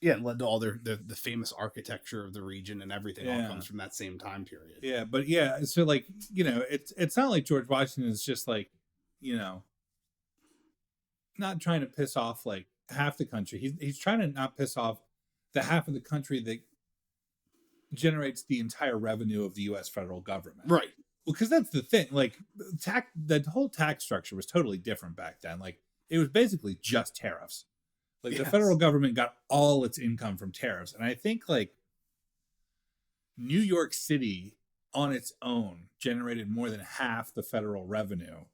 yeah, it led to all the famous architecture of the region, and everything all yeah. comes from that same time period. Yeah, but yeah, so like, it's not like George Washington is just like, not trying to piss off like half the country. He's trying to not piss off the half of the country that generates the entire revenue of the US federal government. Right. Well, because that's the thing. Like the whole tax structure was totally different back then. Like it was basically just tariffs. Like the Yes. federal government got all its income from tariffs. And I think like New York City on its own generated more than half the federal revenue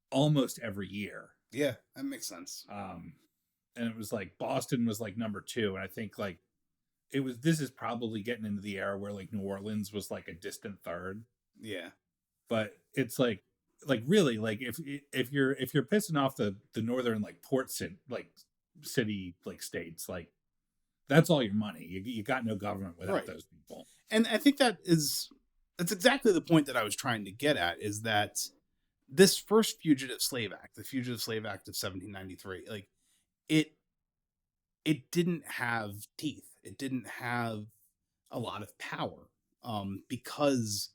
almost every year. Yeah, that makes sense. And it was like Boston was like number 2. And I think like this is probably getting into the era where like New Orleans was like a distant third. Yeah. But it's like really like if you're pissing off the northern like port city, like city like states. Like that's all your money. You got no government without Right. those people. And I think that's exactly the point that I was trying to get at, is that this first Fugitive Slave Act, the Fugitive Slave Act of 1793, like it it didn't have teeth. It didn't have a lot of power, because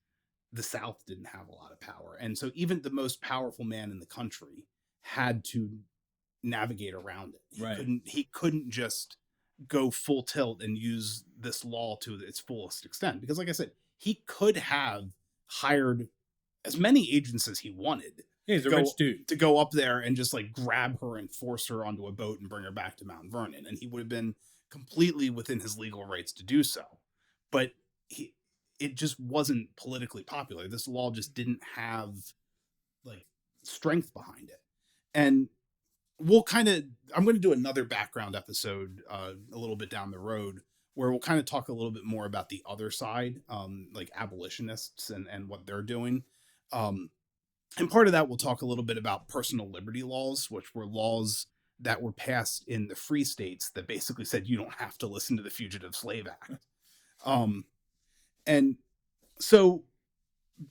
the South didn't have a lot of power. And so even the most powerful man in the country had to navigate around it. Right. He couldn't just go full tilt and use this law to its fullest extent, because like I said, he could have hired as many agents as he wanted Yeah, he's a rich dude. to go up there and just like grab her and force her onto a boat and bring her back to Mount Vernon, and he would have been completely within his legal rights to do so. But it just wasn't politically popular. This law just didn't have like strength behind it. And we'll kind of, I'm going to do another background episode a little bit down the road, where we'll kind of talk a little bit more about the other side, like abolitionists and what they're doing. And part of that, we'll talk a little bit about personal liberty laws, which were laws that were passed in the free states that basically said you don't have to listen to the Fugitive Slave Act. And so,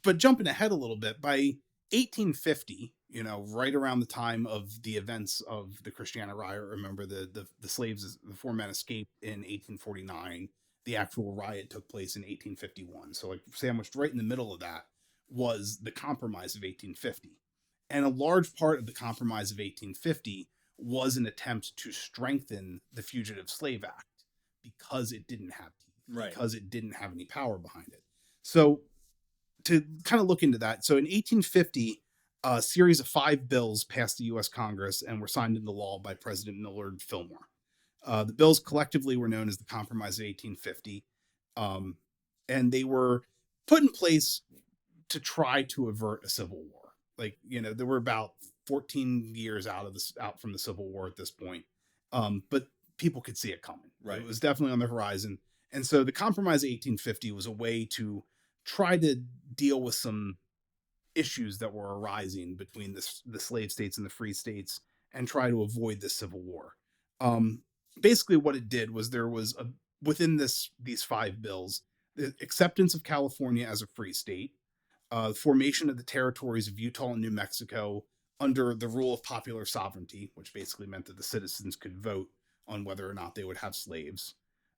but jumping ahead a little bit, by 1850, right around the time of the events of the Christiana Riot, remember the slaves, the four men escaped in 1849. The actual riot took place in 1851. So like sandwiched right in the middle of that was the Compromise of 1850. And a large part of the Compromise of 1850 was an attempt to strengthen the Fugitive Slave Act, because it didn't have teeth, Right. because it didn't have any power behind it. So to kind of look into that, so in 1850, a series of 5 bills passed the U.S. Congress and were signed into law by President Millard Fillmore. The bills collectively were known as the Compromise of 1850, and they were put in place to try to avert a civil war. Like, there were about 14 years out from the Civil War at this point, but people could see it coming. Right. It was definitely on the horizon. And so the Compromise of 1850 was a way to try to deal with some issues that were arising between the slave states and the free states, and try to avoid the Civil War. Basically what it did was there was within these 5 bills, the acceptance of California as a free state, formation of the territories of Utah and New Mexico under the rule of popular sovereignty, which basically meant that the citizens could vote on whether or not they would have slaves,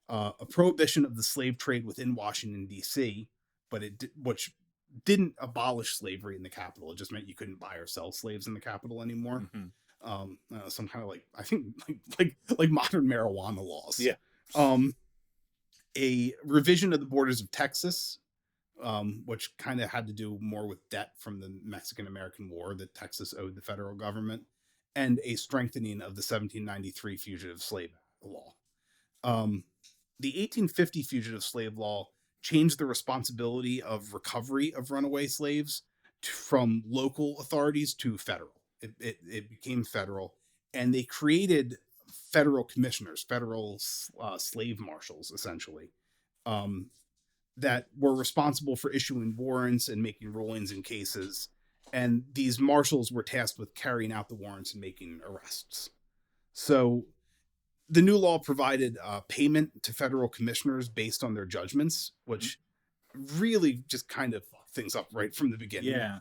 a prohibition of the slave trade within Washington, D.C., but which didn't abolish slavery in the capital. It just meant you couldn't buy or sell slaves in the capital anymore. Mm-hmm. Some kind of I think like modern marijuana laws. Yeah. A revision of the borders of Texas, which kind of had to do more with debt from the Mexican-American War that Texas owed the federal government, and a strengthening of the 1793 Fugitive Slave Law. The 1850 Fugitive Slave Law changed the responsibility of recovery of runaway slaves from local authorities to federal. It became federal, and they created federal commissioners, federal slave marshals, essentially, that were responsible for issuing warrants and making rulings in cases. And these marshals were tasked with carrying out the warrants and making arrests. So the new law provided payment to federal commissioners based on their judgments, which really just kind of fucked things up right from the beginning. Yeah.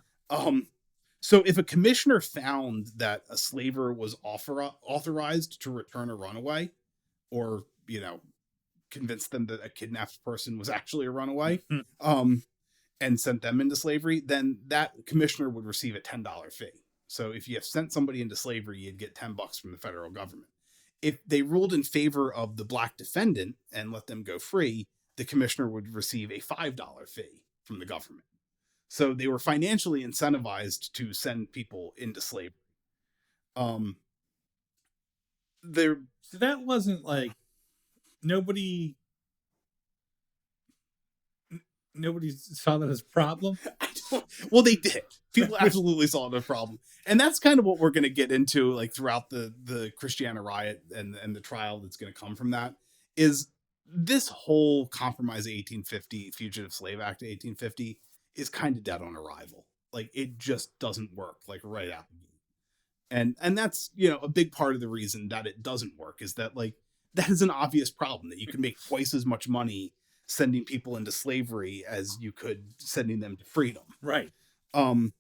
So if a commissioner found that a slaver was authorized to return a runaway, or, convinced them that a kidnapped person was actually a runaway, and sent them into slavery, then that commissioner would receive a $10 fee. So if you have sent somebody into slavery, you'd get $10 from the federal government. If they ruled in favor of the black defendant and let them go free, the commissioner would receive a $5 fee from the government. So they were financially incentivized to send people into slavery. So that wasn't like nobody saw that as a problem. Well, they did. People absolutely saw it as a problem, and that's kind of what we're going to get into, like throughout the Christiana Riot and the trial that's going to come from that. Is this whole Compromise 1850, Fugitive Slave Act 1850, is kind of dead on arrival. Like, it just doesn't work, like right out the gate. And that's, you know, a big part of the reason that it doesn't work is that, like, that is an obvious problem, that you can make twice as much money sending people into slavery as you could sending them to freedom. Right. Um,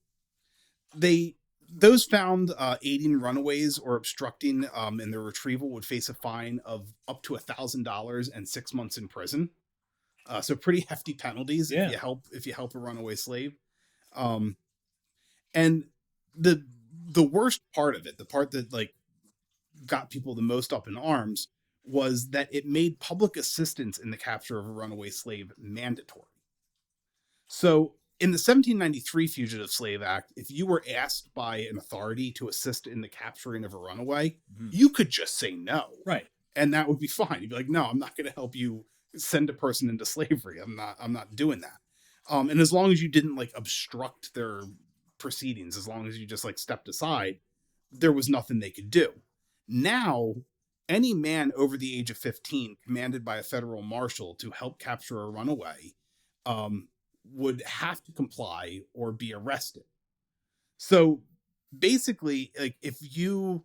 they those found aiding runaways or obstructing in their retrieval would face a fine of up to $1,000 and 6 months in prison. So pretty hefty penalties Yeah. if you help a runaway slave. Um, and the worst part of it, the part that like got people the most up in arms, was that it made public assistance in the capture of a runaway slave mandatory. So in the 1793 Fugitive Slave Act, if you were asked by an authority to assist in the capturing of a runaway, Mhm. you could just say no. Right. And that would be fine. You'd be like, no, I'm not going to help you send a person into slavery. I'm not doing that. And as long as you didn't like obstruct their proceedings, as long as you just like stepped aside, there was nothing they could do. Now, any man over the age of 15 commanded by a federal marshal to help capture a runaway um, would have to comply or be arrested. So basically, like if a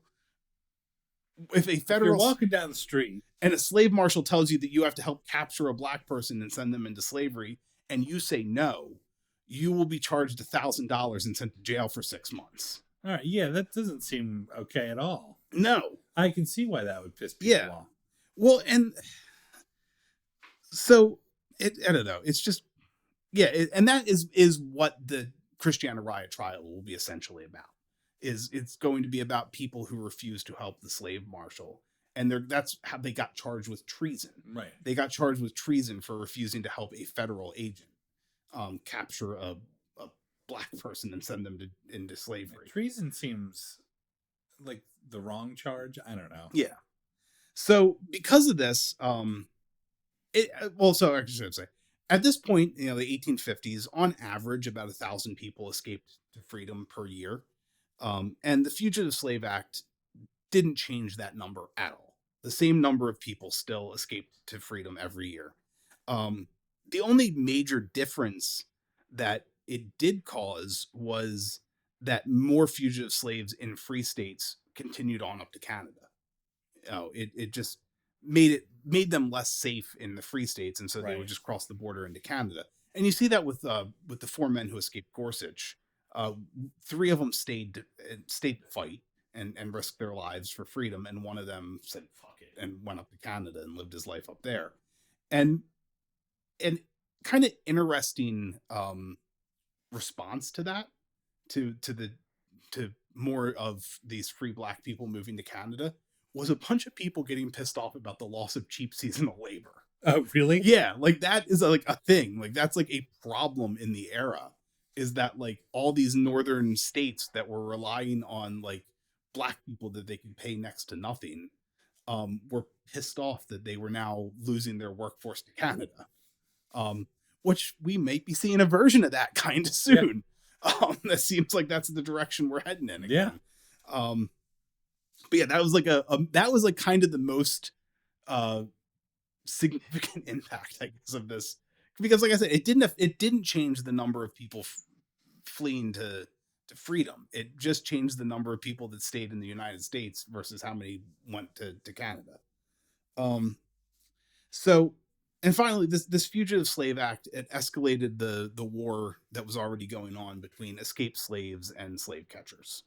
If you're federal walking down the street, and a slave marshal tells you that you have to help capture a black person and send them into slavery, and you say no, you will be charged $1,000 and sent to jail for 6 months. all right, yeah, that doesn't seem okay at all. No. I can see why that would piss people Yeah. off. Well, and so I don't know. It's just and that is what the Christiana Riot trial will be essentially about. Is it's going to be about people who refuse to help the slave marshal, and that's how they got charged with treason. Right. They got charged with treason for refusing to help a federal agent capture a black person and send them into slavery. Treason seems like the wrong charge. I don't know. Yeah. So because of this, so I should say, at this point, you know, the 1850s, on average, about 1,000 people escaped to freedom per year. And the Fugitive Slave Act didn't change that number at all. The same number of people still escaped to freedom every year. The only major difference that it did cause was that more fugitive slaves in free states continued on up to Canada. It just made them less safe in the free states, and so they would just cross the border into Canada. And you see that with the four men who escaped Gorsuch. Three of them stayed to fight and risk their lives for freedom, and one of them said fuck it and went up to Canada and lived his life up there. And kind of interesting response to that, to more of these free black people moving to Canada, was a bunch of people getting pissed off about the loss of cheap seasonal labor. Oh, really? Yeah, like that is like a thing. Like that's like a problem in the era, is that like all these northern states that were relying on like black people that they could pay next to nothing were pissed off that they were now losing their workforce to Canada. Which we might be seeing a version of that kind of soon. Yeah. That seems like that's the direction we're heading in again. Yeah. But yeah, that was like that was like kind of the most significant impact, I guess, of this, because like I said, it didn't change the number of people fleeing to freedom. It just changed the number of people that stayed in the United States versus how many went to Canada. So, and finally, this Fugitive Slave Act, it escalated the war that was already going on between escaped slaves and slave catchers.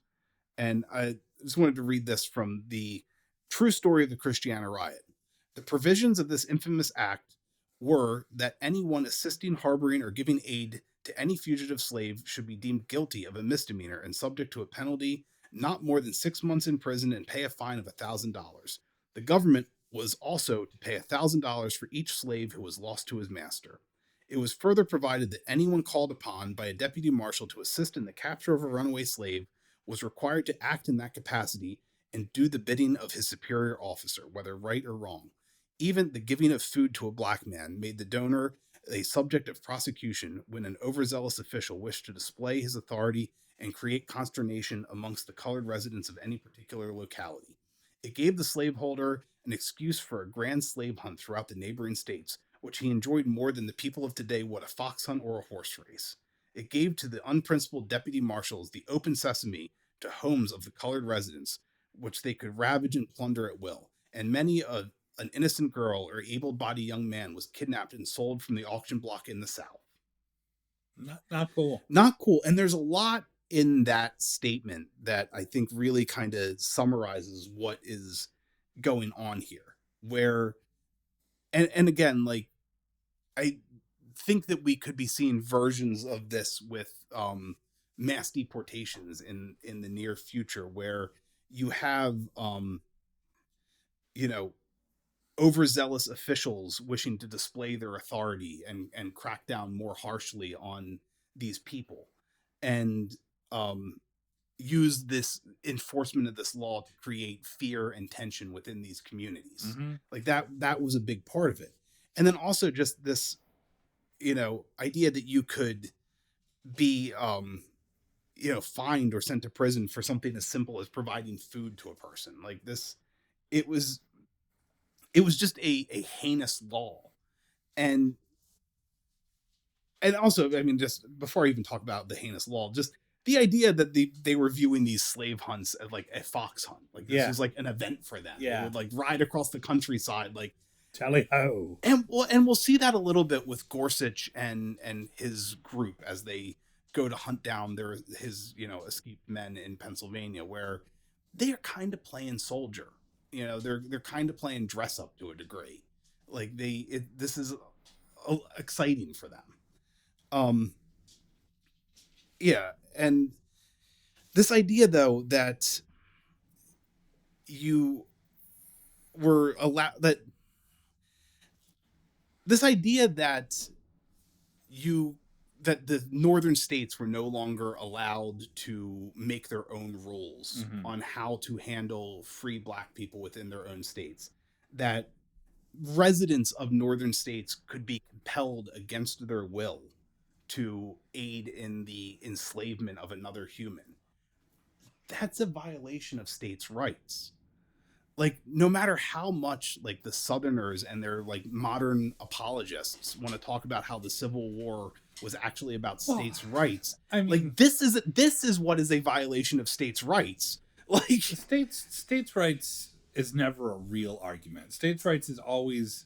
And I just wanted to read this from the True Story of the Christiana Riot. The provisions of this infamous act were that anyone assisting, harboring, or giving aid to any fugitive slave should be deemed guilty of a misdemeanor and subject to a penalty not more than 6 months in prison and pay a fine of $1,000. The government was also to pay $1,000 for each slave who was lost to his master. It was further provided that anyone called upon by a deputy marshal to assist in the capture of a runaway slave was required to act in that capacity and do the bidding of his superior officer, whether right or wrong. Even the giving of food to a black man made the donor a subject of prosecution when an overzealous official wished to display his authority and create consternation amongst the colored residents of any particular locality. It gave the slaveholder an excuse for a grand slave hunt throughout the neighboring states, which he enjoyed more than the people of today would a fox hunt or a horse race. It gave to the unprincipled deputy marshals the open sesame to homes of the colored residents, which they could ravage and plunder at will. And many an innocent girl or able-bodied young man was kidnapped and sold from the auction block in the South. Not cool. Not cool. And there's a lot in that statement that I think really kind of summarizes what is going on here. Where, and again, like, I think that we could be seeing versions of this with mass deportations in the near future, where you have you know, overzealous officials wishing to display their authority and crack down more harshly on these people, and use this enforcement of this law to create fear and tension within these communities. Mm-hmm. Like that was a big part of it. And then also just this, idea that you could be fined or sent to prison for something as simple as providing food to a person. Like this, it was just a heinous law. And also, I mean, just before I even talk about the heinous law, just the idea that they were viewing these slave hunts as like a fox hunt. Like this was like an event for them. Yeah. They would like ride across the countryside, like tally ho. And we'll see that a little bit with Gorsuch and his group as they go to hunt down his escaped men in Pennsylvania, where they are kind of playing soldier. They're kind of playing dress up to a degree. Like this is exciting for them. Yeah, and this idea though that you were allowed that this idea that the northern states were no longer allowed to make their own rules on how to handle free black people within their own states, that residents of northern states could be compelled against their will to aid in the enslavement of another human. That's a violation of states' rights. Like, no matter how much like the Southerners and their like modern apologists want to talk about how the Civil War was actually about states' rights, I mean, like this is what is a violation of states' rights. Like states' rights is never a real argument. States' rights is always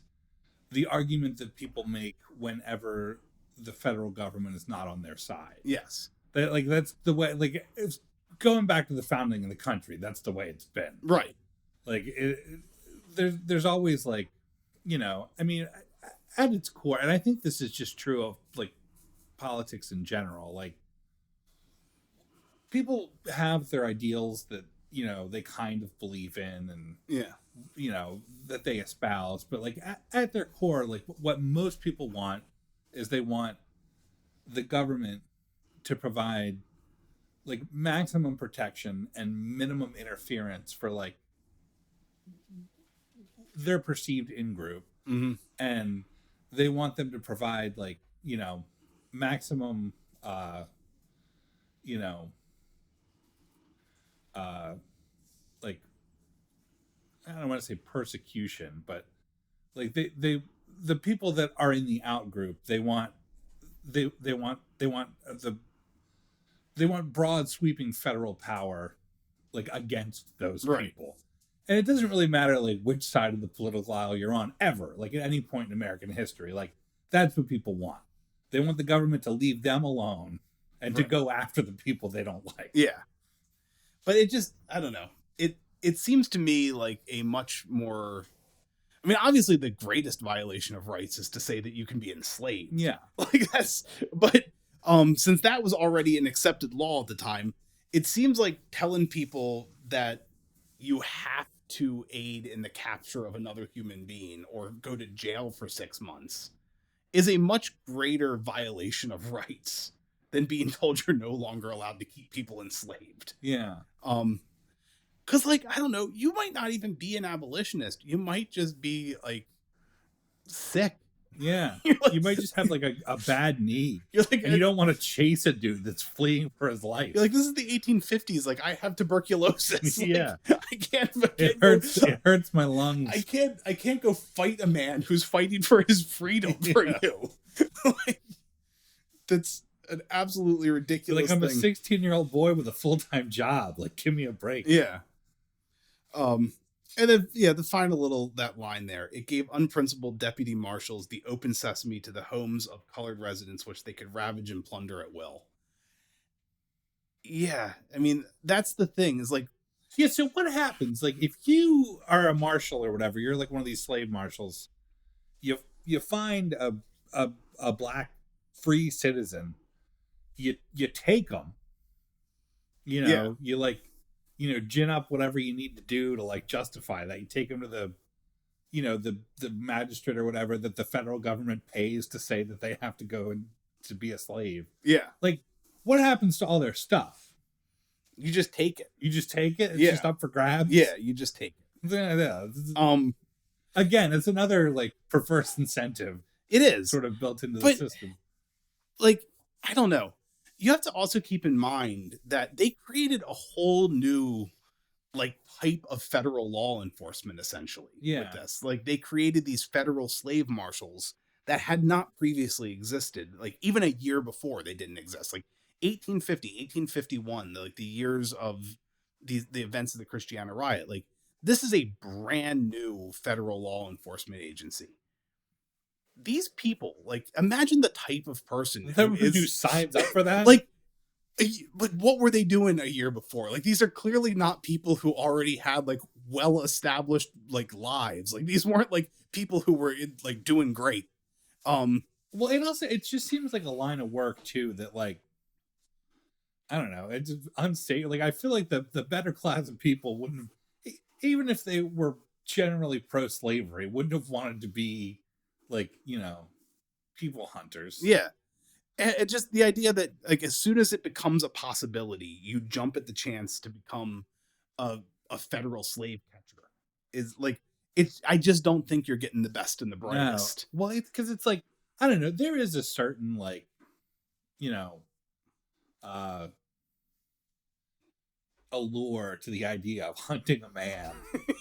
the argument that people make whenever the federal government is not on their side. Yes, that's the way. Like, it's going back to the founding of the country. That's the way it's been. Right. Like there's always like, I mean, at its core, and I think this is just true of like politics in general. Like, people have their ideals that they kind of believe in, and that they espouse. But like at their core, like what most people want is they want the government to provide like maximum protection and minimum interference for like their perceived in-group, and they want them to provide like maximum like, I don't want to say persecution, but like the people that are in the out group, they want broad sweeping federal power like against those people. And it doesn't really matter like which side of the political aisle you're on ever, like at any point in American history. Like, that's what people want. They want the government to leave them alone and to go after the people they don't like. Yeah. But it just, I don't know. It seems to me like a much more, I mean, obviously the greatest violation of rights is to say that you can be enslaved. Yeah. Like but since that was already an accepted law at the time, it seems like telling people that you have to aid in the capture of another human being or go to jail for 6 months is a much greater violation of rights than being told you're no longer allowed to keep people enslaved. Yeah. Because, like, I don't know, you might not even be an abolitionist. You might just be, like, sick. Yeah. Like, you might just have, like, a bad knee. You're like, and you don't want to chase a dude that's fleeing for his life. You're like, this is the 1850s. Like, I have tuberculosis. Like, yeah. I can't it hurts my lungs. I can't go fight a man who's fighting for his freedom for you. Like, that's, an absolutely You're like, ridiculous I'm a thing. 16-year-old boy with a full-time job. Like, give me a break. Yeah. And then yeah, the final little that line there. It gave unprincipled deputy marshals the open sesame to the homes of colored residents, which they could ravage and plunder at will. Yeah, I mean that's the thing. Is like Yeah, so what happens? Like, if you are a marshal or whatever, you're like one of these slave marshals. You find a a black free citizen. You take them. You yeah, know, you like, gin up whatever you need to do to like justify that. You take them to the, the magistrate or whatever that the federal government pays to say that they have to go and to be a slave. yeah. Like, what happens to all their stuff? You just take it. You just take it. It's Yeah. just up for grabs. Yeah, you just take it. Yeah. Um, Again, it's another like perverse incentive it is sort of built into the But- system. like I don't know. You have to also keep in mind that they created a whole new like type of federal law enforcement essentially Yeah. with this. Like they created these federal slave marshals that had not previously existed. Like even a year before they didn't exist. Like 1850, 1851, like the years of the events of the Christiana Riot. Like this is a brand new federal law enforcement agency. These people, like, imagine the type of person Who signs up for that? like, what were they doing a year before? Like, these are clearly not people who already had like well-established like lives. Like, these weren't like people who were like doing great. Well, and also it just seems like a line of work too that like, I don't know, it's unsafe. Like I feel like the better class of people wouldn't, even if they were generally pro-slavery, wouldn't have wanted to be like, people hunters. Yeah. And it just the idea that like as soon as it becomes a possibility, you jump at the chance to become a federal slave catcher is like it's I just don't think you're getting the best and the brightest. No. Well, it's because it's like, I don't know, there is a certain like, allure to the idea of hunting a man.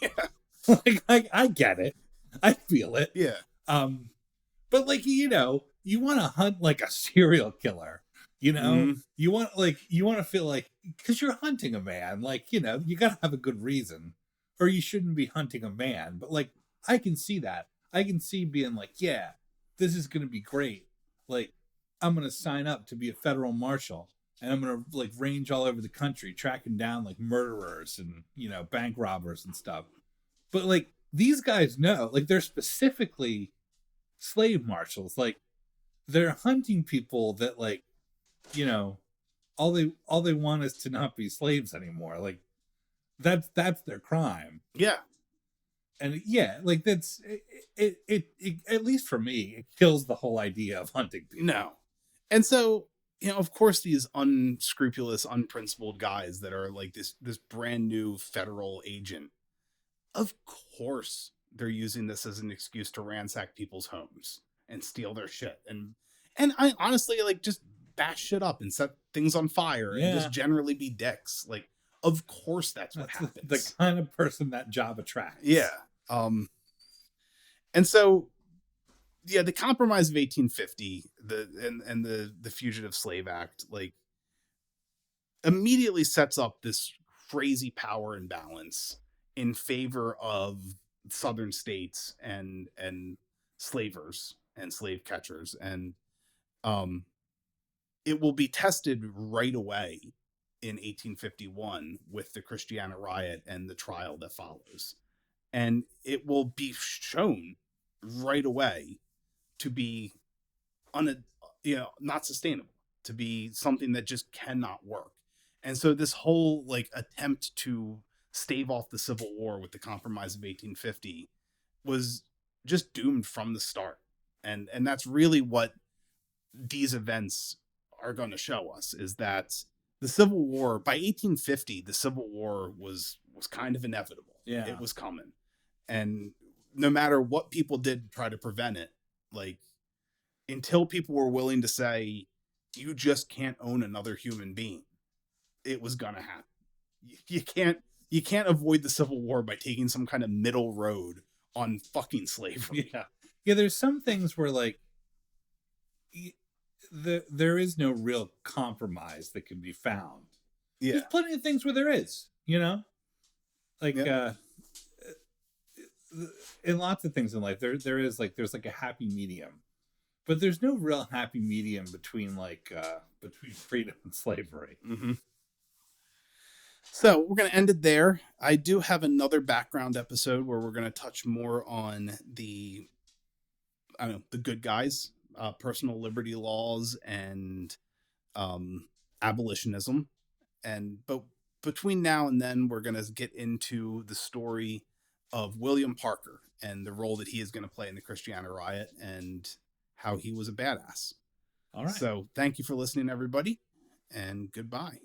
Yeah. like I get it. I feel it. Yeah. But like, you want to hunt like a serial killer, Mhm. you want to feel like, because you're hunting a man, like, you got to have a good reason, or you shouldn't be hunting a man. But like, I can see that. I can see being like, yeah, this is going to be great. Like, I'm going to sign up to be a federal marshal and I'm going to like range all over the country, tracking down like murderers and, bank robbers and stuff. But like, these guys know, like, they're specifically slave marshals. Like, they're hunting people that like, all they want is to not be slaves anymore. Like, that's their crime. Yeah. And yeah, like that's it at least for me, it kills the whole idea of hunting people. No. And so, of course, these unscrupulous, unprincipled guys that are like this brand new federal agent, of course, they're using this as an excuse to ransack people's homes and steal their shit. And I honestly like just bash shit up and set things on fire and just generally be dicks. Like, of course, that's what happens. The kind of person that job attracts. Yeah. And so, yeah, the Compromise of 1850, the Fugitive Slave Act, like, immediately sets up this crazy power imbalance in favor of southern states and slavers and slave catchers, and it will be tested right away in 1851 with the Christiana Riot and the trial that follows. And it will be shown right away to be not sustainable, to be something that just cannot work. And so this whole like attempt to stave off the Civil War with the Compromise of 1850 was just doomed from the start. And that's really what these events are going to show us, is that the Civil War, by 1850, the Civil War was kind of inevitable. Yeah. It was coming. And no matter what people did to try to prevent it, like, until people were willing to say, you just can't own another human being, it was going to happen. You can't avoid the Civil War by taking some kind of middle road on fucking slavery. Yeah. There's some things where like, there is no real compromise that can be found. Yeah. There's plenty of things where there is, like Yep. in lots of things in life, there is like there's like a happy medium, but there's no real happy medium between between freedom and slavery. Mm-hmm. So we're going to end it there. I do have another background episode where we're going to touch more on the good guys, personal liberty laws, and um, abolitionism. But between now and then, we're going to get into the story of William Parker and the role that he is going to play in the Christiana Riot and how he was a badass. All right. So thank you for listening, everybody, and goodbye.